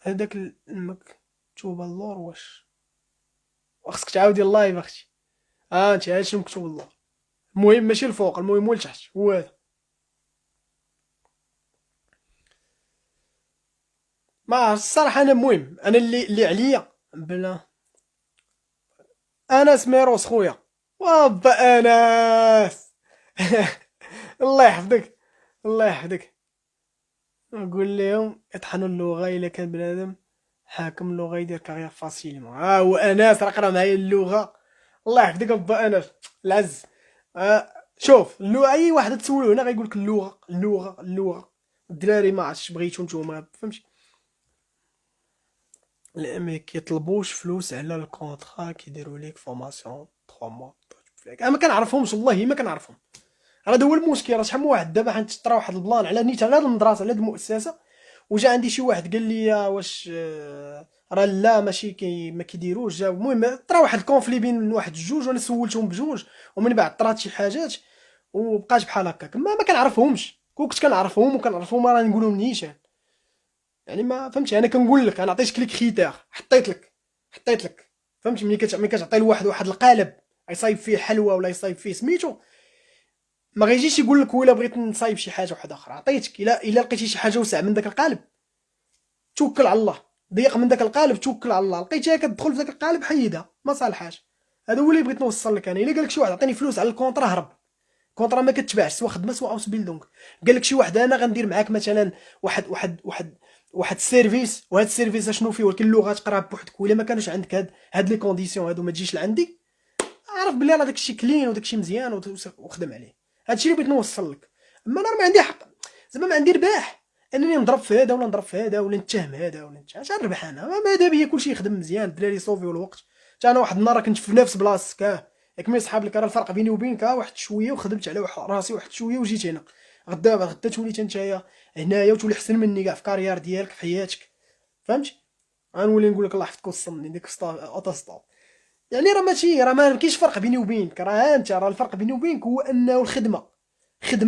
هذاك المكتوب اللور واش خصك تعاودي اللايف اختي، انت هادشي مكتوب اللور، المهم ماشي الفوق، المهم هو لتحت، هو هذا. ما الصراحه انا المهم انا اللي عليا بلا. انس ميروس خويا، وابا انس الله يحفظك، الله يحفظك. نقول لهم يطحنوا اللغه الا كان بنادم حاكم اللغه يدير كارير فاسيلمون. هو انس راه قرا معايا اللغه، الله يحفظك ابا انس العز. شوف اللغه اي واحد تسولو هنا غيقول لك اللغه الدراري ما عرفتش بغيتو نتوما فهمتي، لا ما كيطلبوش فلوس على الكونطرا، كيديروا ليك فورماسيون 3 موا. انا ما كنعرفهمش والله ما كنعرفهم، راه هذا هو المشكل. راه شحال من واحد دابا حنت ترى واحد البلان على نيت على هاد المدرسه على هاد المؤسسه، وجا عندي شي واحد قال لي واش راه لا ماشي ما كيديروش، جا المهم طرا واحد الكونفلي بين واحد الجوج، وانا سولتهم بجوج، ومن بعد طرات شي حاجات وبقات بحال هكاك. ما كنعرفهمش، كنت كنعرفهم وكنعرفهم راه نقولهم نيشان، يعني ما فهمتي. انا كنقول لك انا عطيتك لي كريتير، حطيت لك فهمتي. ملي كتعطي لواحد واحد القالب يصايب فيه حلوى ولا يصايب فيه سميتو، ما غيجيش يقول لك ولا بغيت نصايب شي حاجه واحده اخرى. عطيتك، الا لقيتي شي حاجه وسع من داك القالب توكل على الله، ضيق من داك القالب توكل على الله، لقيتيها كتدخل في داك القالب حيدها ما صالحاش. هذا هو اللي بغيت نوصل لك انا. الا قال لك شي واحد عطيني فلوس على الكونطرا هرب، كونطرا ما كتباعش، سوا خدمه سوا اوس بيلدونغ. قال لك شي واحد انا غندير معاك مثلا واحد السيرفيس، وهاد السيرفيس شنو فيه، ولكن اللغه تقراها بوحدك، ولا ما كانوش عندك هاد لي كونديسيون هادو ما تجيش لعندي، عارف بلي راه داكشي كلين وداكشي مزيان وخدم عليه. هادشي اللي بغيت نوصل لك. اما انا ما عندي حق، زعما ما عندي رباح انني نضرب في هذا ولا نضرب في هذا ولا نتهم هذا ولا نتهم، اش نربح انا؟ ماذا بيا كلشي يخدم مزيان، الدراري يصوفيو الوقت. حتى انا واحد النهار كنت في نفس بلاصتك، ياك ما يصحاب لك راه الفرق بيني وبينك واحد شويه، وخدمت على راسي واحد شويه وجيت هنا. غدا تولي نتايا هنايا وتولي احسن مني كاع في كارير ديالك في حياتك، فهمتي؟ غنولي نقول لك الله يحفظك وصلني ديك اوتو ستوب. يعني راه ماشي، راه ما كاينش فرق بيني وبينك، راه انت، راه الفرق بيني وبينك هو انه الخدمه.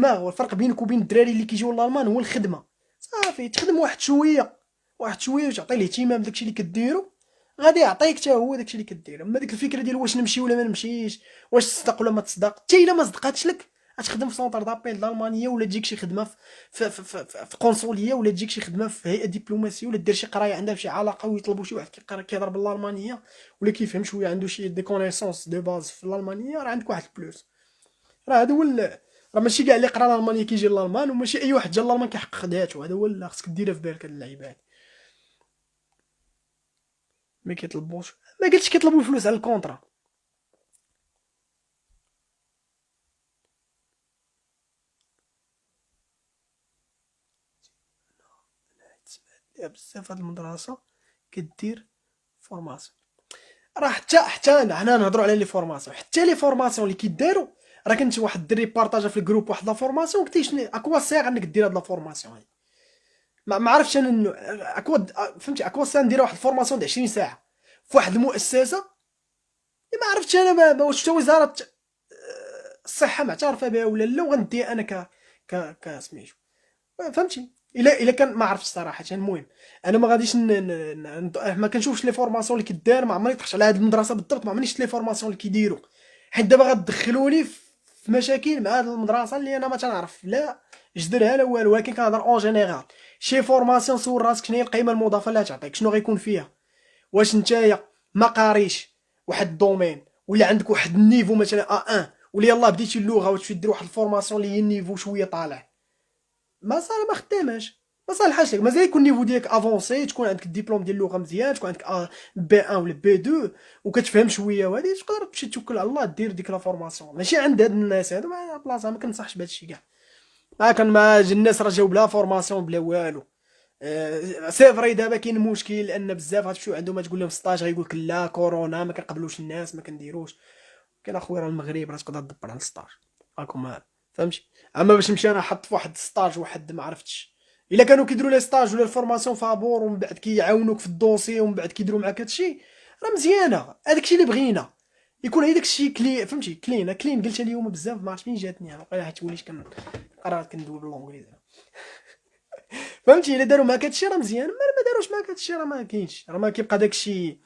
هو الفرق بينك وبين الدراري اللي كيجيو لالمان هو الخدمه. صافي تخدم واحد شويه وتعطي الاهتمام داكشي اللي كديرو، غادي يعطيك حتى هو داكشي اللي كدير. اما ديك الفكره ديال واش نمشي ولا ما نمشيش، واش تصدق ولا ما تصدق، حتى الا ما صدقاتش لك غتخدم في سونتر دابيل الالمانيه، ولا تجيك شي خدمه في قنصليه، ولا تجيك شي خدمه في هيئه دبلوماسيه، ولا دير شي قرايه عندها شي علاقه ويطلبوا شي واحد كيهضر بالالمانيه ولا كيفهم شويه عنده شي دي كونيسونس دو باز في الالمانيه، راه عندك واحد البلوس. راه هذا هو راه ماشي كاع اللي قرا الالمانيه كيجي لالمان، وماشي اي واحد جا لالمان كيحقق ذاته. هذا هو اللي خصك ديرها في بالك، هاد اللعيبه هادي. ما كيطلبوش، ما قلتش كيطلبوا الفلوس على الكونطرا. بزاف هاد المدرسه كدير فورماسيون. راه حتى حنا نهضروا على لي فورماسيون، حتى لي فورماسيون اللي كيداروا، راه كنت واحد الدري بارطاجا في الجروب واحد لا فورماسيون، قلت شنو اكوا ساغ انك دير هاد لا فورماسيون هادي. ما عرفتش انا اكوا فهمتي، اكوا ساغ ندير واحد الفورماسيون د 20 ساعه في واحد المؤسسه ما عرفتش انا واش حتى وزاره الصحه معترفه بها ولا لا، وغنديها انا ك سميتو، فهمتي؟ الا كان ما عرفتش صراحه. المهم انا ما غاديش ما كنشوفش لي فورماسيون اللي كدار، ما عمرني طرحت على هذه المدرسه بالضبط، ما عمرني شفت لي فورماسيون اللي كيديروا، حيت دابا غتدخلوني في مشاكل مع هذه المدرسه اللي انا ما تنعرف لا جدرها لا والو. ولكن كنهضر اون جينيرال، شي فورماسيون سول راسك شنو هي القيمه المضافه اللي تعطيك، شنو غيكون فيها. واش نتايا ما قاريش واحد الدومين، ولا عندك واحد النيفو مثلا A1، ولا يلاه بديتي اللغه وتمشي دير واحد الفورماسيون اللي هي النيفو شويه طالع، ما صار ما خداماش، ما صالحاش لك. مازال يكون النيفو ديالك افونسي، تكون عندك الدبلوم ديال اللغه مزيان، تكون عندك بي 1 ولا بي 2 وكتفهم شويه، وهادي تقدر تمشي توكل على الله دير ديك لا فورماسيون. ماشي عند هاد الناس هادو ما بلاصه، ما كنصحش بهذا الشيء كاع. ما كان ما الناس راه جاو بلا فورماسيون بلا والو. سي فري دابا كاين مشكل، لان بزاف غتمشيو عندهم تقول لهم ستاج غيقول لك لا كورونا ما كنقبلوش الناس ما كنديروش. كاين اخويا راه المغرب راه تقدر تدبر على الستاج راكم، فهمتي؟ اما باش نمشي انا حط في واحد ستاج واحد ما عرفتش، الا كانوا كيديروا لي ستاج ولا الفورماسيون فابور ومن بعد كيعاونوك في الدوسي ومن بعد كيديروا معاك هادشي، راه مزيانه. هذاك الشيء اللي بغينا يكون هي داك الشيء كلين، فهمتي؟ كلين قلتها اليوم بزاف ما عرفتش منين جاتني، وقيلا حيت وليت كنقرا كندوي باللونجليزي، فهمتي؟ الا داروا معاك هادشي راه مزيان، ما داروش معاك هادشي راه ما كاينش، راه ما كيبقى داكشي.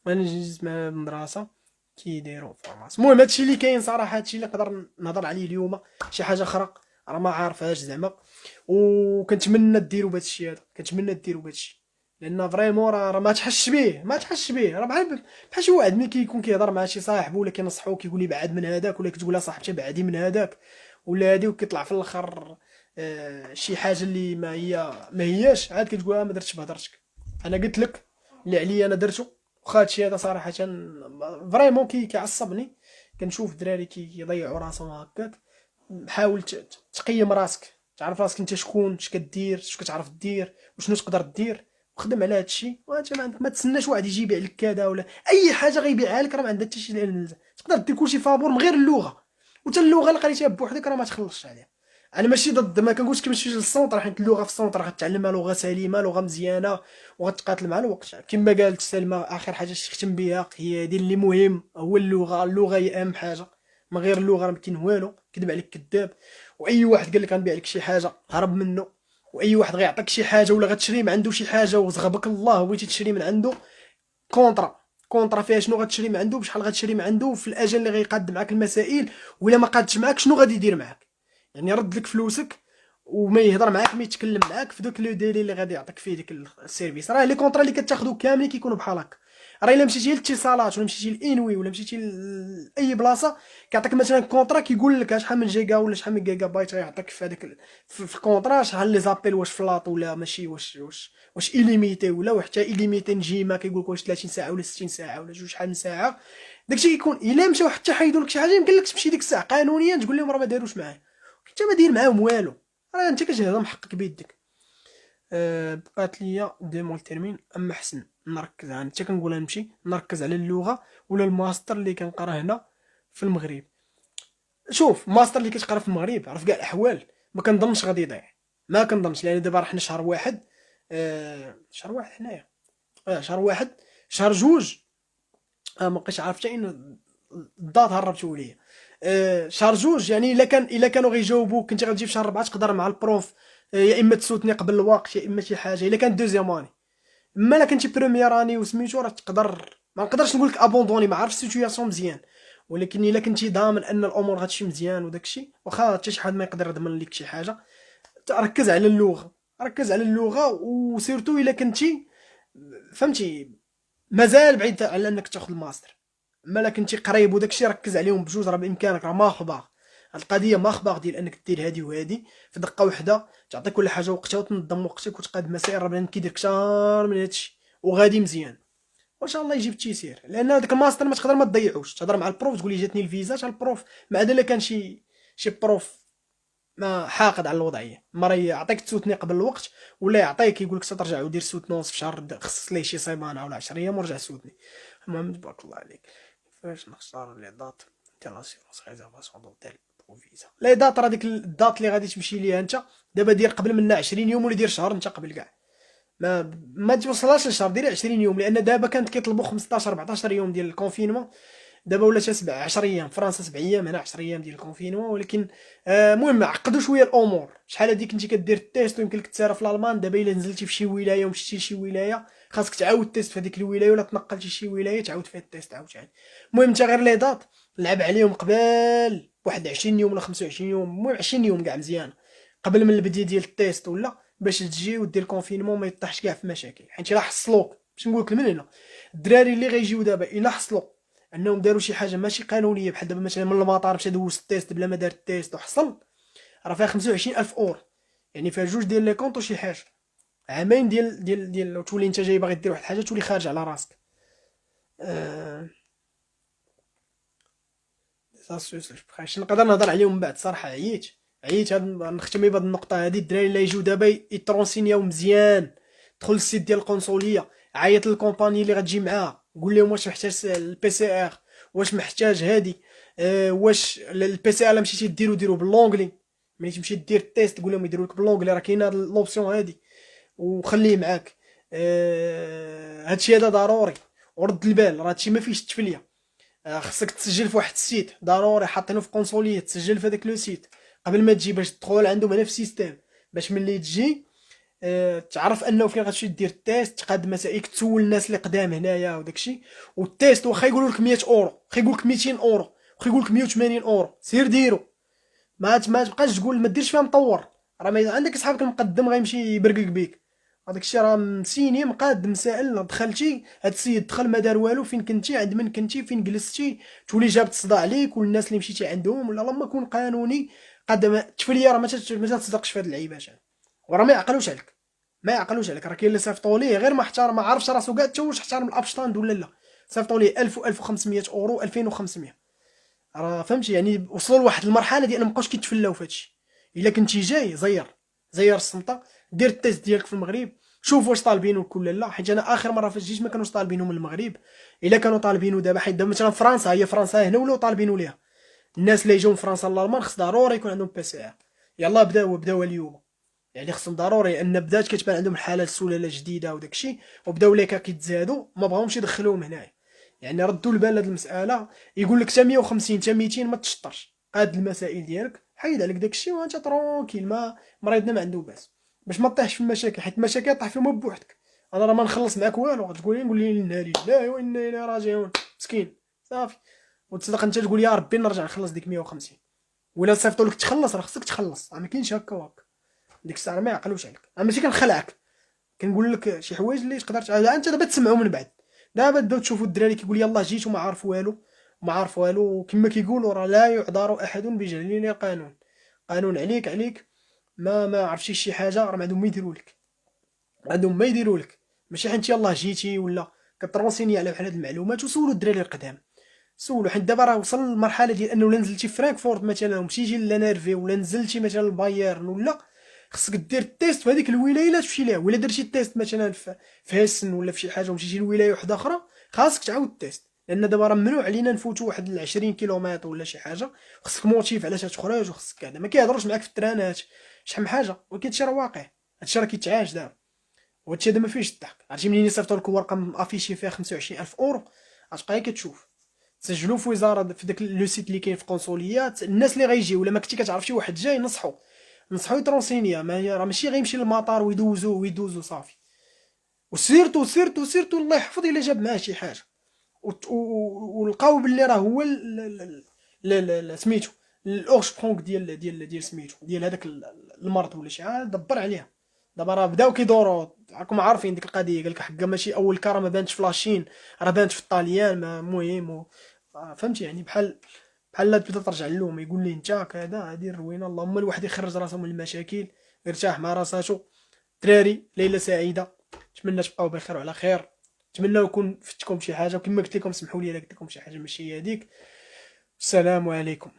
انا جيت مع المدرسه كيديروا فورماسيون. المهم هادشي اللي كاين صراحه، هادشي اللي نقدر نهضر عليه اليوم. شي حاجه اخرى راه ما عارفهاش زعما، وكنتمنى ديروا بهذا الشيء هذا، كنتمنى ديروا بهذا الشيء، لان فريمون راه ما تحسش به، راه بحال شي واحد ملي كيكون كيهضر مع شي صاحبو ولا كينصحو كيقول لي بعد من هذاك، ولا كتقول لها صاحبتي بعدي من هذاك ولا هادي، وكيطلع في الاخر شي حاجه اللي ما هياش، عاد كتقول ما درتش بهضرتك. انا قلت لك اللي عليا انا درتو، وخا هادشي هذا صراحه فريمون كيعصبني. كنشوف دراري كيضيعوا راسهم هكاك. حاول تقيم راسك، تعرف راسك انت شكون، اش كدير، اش كتعرف دير، وشنو تقدر دير، وخدم على هادشي. وانت ما عندك، ما تسناش واحد يجي يبيع لك كذا ولا اي حاجه غيبيعها لك، راه ما عندها حتى شي لازمه. تقدر دير كلشي فابور من غير اللغه، وتا اللغه اللي قريتيها بوحدك راه ما تخلصش عليها. انا ماشي ضد، ما كنقولش كيمشي للسونطر، حيت اللغه في السونطر غتعلمها لغه سليمه لغه مزيانه وغتقاتل مع الوقت. كما قالت سلمى اخر حاجه تختم بها هي هذه اللي مهم، هو اللغه هي اهم حاجه. من غير اللغه راه ما كاين والو، كذب عليك كذاب. واي واحد قال لك غنبيع لك شي حاجه هرب منه، واي واحد غيعطيك شي حاجه ولا غتشري من عنده شي حاجه وزغبك الله بغيتي تشري من عنده كونطرا فيها شنو غتشري من عنده، بشحال غتشري من عنده، في الاجل اللي غيقاد معاك المسائل، ولا ما قادش معاك شنو غادي يدير معاك. يعني رد لك فلوسك وما يهضر معاك، ما يتكلم معاك في دوك لو ديلي اللي غادي يعطيك فيه ديك السيرفيس. راه لي كونطرا اللي كتاخذو كاملين كيكونوا بحال هكا. راه الا مشيتي للاتصالات ولا مشيتي لانوي ولا مشيتي لاي بلاصه كيعطيك مثلا كونطرا كيقول لك شحال من جيجا ولا شحال من جيجا بايت غيعطيك في هذاك في الكونطرا، شحال لي زابيل واش فلاط ولا ماشي، واش إليميتي ولا حتى إليميتي نجيما كيقول لك واش 30 ساعه ولا 60 ساعه ولا جوج شحال من ساعه. داكشي كيكون الا مشاو حتى حيدوا لك شي حاجه يمكن لك تمشي ديك الساعه قانونيا تقول لهم راه ما داروش معايا، انت ما داير معاهم والو، راه انت كتهضم حقك بيدك. بقات ليا دي مول تيرمين، اما حسن نركز على حتى كنقولها نمشي نركز على اللغه ولا الماستر اللي كنقرا هنا في المغرب. شوف ماستر اللي كتقرا في المغرب راه في كاع الاحوال ما كنظنش غادي يضيع، ما كنظنش، لان دابا راه حنا شهر واحد، شهر واحد حنايا، شهر واحد شهر جوج، ما بقيتش عارف حتى ان الدات هربتو ليا. شهر جوج يعني الا كانوا غيجاوبوك كنتي غتجي في شهر 4 تقدر مع البروف يا اما تسوتني قبل الوقت يا اما شي حاجه الا كانت دوزيام اني. اما الا كنتي بروميير اني وسميتو راه تقدر، ما نقدرش نقول لك ابوندوني، ما عرفتش السيتوياسيون مزيان، ولكن الا كنتي ضامن ان الامور غتمشي مزيان وداكشي واخا حتى شي حد ما يقدر يضمن لك شي حاجه، ركز على اللغه، ركز على اللغه، وسيرتو الا كنتي فهمتي مازال بعيد على انك تاخذ الماستر. اما لا كنتي قريب وداكشي ركز عليهم بجوج، راه بامكانك، راه ما خباغ هاد القضيه، ما خباغ ديال انك دير هادي وهادي في دقه واحده، تعطي كل حاجه وقتها وتنظم وقتك وتقاد مسائل، راه بنادم كيدير كثار من هادشي وغادي مزيان وان شاء الله يجيب التيسير. لان داك الماستر ما تقدر ما تضيعوش، تهضر مع البروف تقول لي جاتني الفيزا تاع البروف، ما عدا الا كان شي بروف ما حاقد على الوضعيه، مرة يعطيك تسوتني قبل الوقت ولا يعطيك يقول لك ترجع ودير سوتنونس في شهر، خصص ليه شي سيمانه ولا 10 ايام ورجع سوتني. المهم تبارك الله عليك. فاش نختار لي دات ديال لاسيغونس ريزيرفاسيون دوتيل بو فيزا، لي دات راه ديك الدات اللي غادي تمشي ليها انت دابا، دير قبل منها 20 يوم ولا دير شهر انت قبل كاع، ما توصلهاش لشهر، ديري 20 يوم، لان دابا كانت كيطلبوا 15 14 يوم ديال الكونفينمون، دابا ولا 10 ايام، فرنسا 7 ايام هنا 10 ايام ديال الكونفينمون. ولكن المهم عقدوا شويه الامور، شحال هادي كنتي كدير التيست ويمكن لك تسافر في الالمان، دابا الا نزلتي في شي ولايه ومشيتي لشي ولايه خاصك تعاود التيست في هذيك الولايه، ولا تنقلتي شي ولايه تعاود فيها التيست عاوتاني. المهم انت غير لي دات لعب عليهم قبل واحد 20 يوم ولا 25 يوم، المهم 20 يوم كاع مزيان قبل من البدايه ديال التيست، ولا باش تجي ودير الكونفينمون ما يطيحش كاع في مشاكل، حيت الا حصلوك باش نقول لك من هنا الدراري اللي غيجيو دابا الا حصلوا انهم داروا شي حاجه ماشي قانونيه، بحال دابا مثلا من المطار مشى دوز التيست بلا ما دار التيست وحصل، راه فيها 25,000 اورو، يعني فيها جوج ديال لي كونط وشي حاجه، عامين ديال تولي انت جاي باغي دير واحد الحاجه تولي خارج على راسك. بقاش نقدر نهضر عليهم من بعد صراحه، عييت هاد نختمي بهاد النقطه هادي. الدراري اللي يجيو دابا يترونسينياو مزيان، دخل للسيت ديال القنصليه، عيط للكومباني اللي غتجي معاها، قول لهم واش محتاج البي سي ار، واش محتاج هادي، واش البي سي ار مشيتي ديرو باللونجلي، ملي تمشي دير التيست قول لهم يديروا لك باللونجلي، راه كاينه هاد لوبسيون هادي وخليه معاك. هادشي هذا ضروري، ورد البال راه هادشي ما فيهش التفليه، خصك تسجل في واحد السيت ضروري حاطينه في قنصليه، تسجل في هذاك لو سيت قبل ما تجي باش تدخل عندهم هنا في السيستيم، باش ملي تجي تعرف انه فين غتمشي دير التيست، تقاد مسائل، تسول الناس اللي قدام هنايا وداكشي. والتيست واخا يقولوا لك 100 اورو، واخا يقول لك 200 اورو، واخا يقول لك 180 اورو، سير ديرو، ما تبقاش تقول ما ديرش فيها مطور، راه ما عندك صحابك المقدم غيمشي يبرقق بيك، هذاك الشيء راه مسيني مقاد مسائل، دخلتي هاد السيد دخل ما دار والو، فين كنتي عند من كنتي فين جلستي، تولي جابت الصداع عليك والناس اللي مشيتي عندهم، ولا اللهم كون قانوني قد ما التفليه راه ما تصدقش في هاد اللعيبات، وراه ما يعقلوش عليك، ما يعقلوش عليك، راه كاين اللي صيفطوا ليه غير ما احترم، ما عرفش راسو كاع حتى واش احترم الابشطاند ولا لا، صيفطوا ليه 1000 و 1500 اورو 2500، راه فهمتي يعني وصلوا لواحد المرحله ديال مابقاوش كيتفلاو في هادشي. الا كنتي جاي زير السلطه، دير التيست ديالك في المغرب، شوف واش طالبينو ولا لا، حيت انا اخر مره فاش جيت ما كانوش طالبينو من المغرب، الا كانوا طالبينو دابا، حيت دابا مثلا فرنسا، هي فرنسا هنا ولاو طالبينو ليها، الناس اللي يجيو من فرنسا لالمان خص ضروري يكون عندهم بي سي ار، يلاه بداو اليوم، يعني خصهم ضروري ان بدات كتبان عندهم الحاله السلاله جديده وداكشي، وبداو ليكا كيتزادوا ما بغاهمش يدخلوهم هنايا، يعني ردوا البال لهاد المساله، يقول لك حتى 150 حتى 200 ما تشطرش، قاد المسائل ديالك حيد عليك داكشي وانت ترونكيل، ما مريضنا ما عنده باس، باش ما طيحش في المشاكل، حيت المشاكل طيح فيهم بوحدك، انا راه ما نخلص معاك والو، غتقول لي نقول لي انا لله وانا اليه راجعون، مسكين صافي، وتصدق انت تقول يا ربي نرجع نخلص ديك 150، ولا صيفطوا لك تخلص راه خصك تخلص، راه ما كاينش هكا وهكا، ديك الساعه ما يعقلوش عليك، انا ماشي كنخلعك، كنقول لك شي حوايج اللي تقدر انت دابا تسمعوا من بعد، دابا بداو تشوفوا الدراري كيقول يلاه جيت وما عارف والو، ما عارف والو، كما كيقولوا راه لا يعذر احد بجهل القانون. قانون عليك عليك، ما عرفتي شي حاجه راه ما عندهم ما يديروا لك، ما عندهم ما يديروا لك. ماشي حيت يلاه جيتي ولا كترونسيني على بحال هاد المعلومات وسولوا الدراري القدام، سولوا. حيت دابا راه وصل للمرحله ديال انه لا نزلتي في فرانكفورت مثلا ومشيتي لنيرفي، ولا نزلتي مثلا لبايرن، ولا خصك دير التيست في هذيك الولايه اللي تمشي ليها. ولا درتي التيست مثلا في هيسن ولا في شي حاجه ومشيتي لولايه واحده اخرى، خاصك تعاود التيست، لان دابا راه ممنوع علينا نفوتوا واحد 20 كيلومتر ولا شي حاجه. خصك موتيف علاش تخرج، وخصك هذا ما كيهضروش معاك في الترانات شحال من حاجه، ولكن هادشي راه واقع، هادشي راه كيتعاش دابا. وهادشي هذا ما فيهش الضحك. عرفتي منين يصيفطوا لك ورقه افيشي فيها 25,000 اورو، غتبقى غير كتشوف. سجلوا في وزاره في داك لو سيت اللي كاين في قنصليات، الناس اللي غيجيو ولا ما كنتي كتعرف شي واحد جاي نصحوا يترونسينيا. راه ماشي غيمشي للمطار ويدوزو صافي. وسيرتو سيرتو سيرتو الله يحفظ الا جاب معاه شي حاجه، ولقاو باللي راه هو سميتو الاورش برونك ديال سميتو ديال هذاك المرض ولا شي حاجه، دبر عليها. دابا راه بداو كيدوروا، راكم عارفين ديك القضيه، قال لك حكا ماشي اول كره ما بانتش في لاشين، راه بانت في الطاليان. المهم فهمتي يعني بحال لا تبدا ترجع لهم يقول لي انت كذا هذه الروينه. اللهم الواحد يخرج راسه من المشاكل، يرتاح مع راساتو. دراري ليله سعيده، نتمنى تبقاو بخير وعلى خير. نتمنى يكون فتكم شي حاجه، وكما قلت لكم سمحوا لي الا قلت لكم شي حاجه ماشي هي هذيك. السلام عليكم.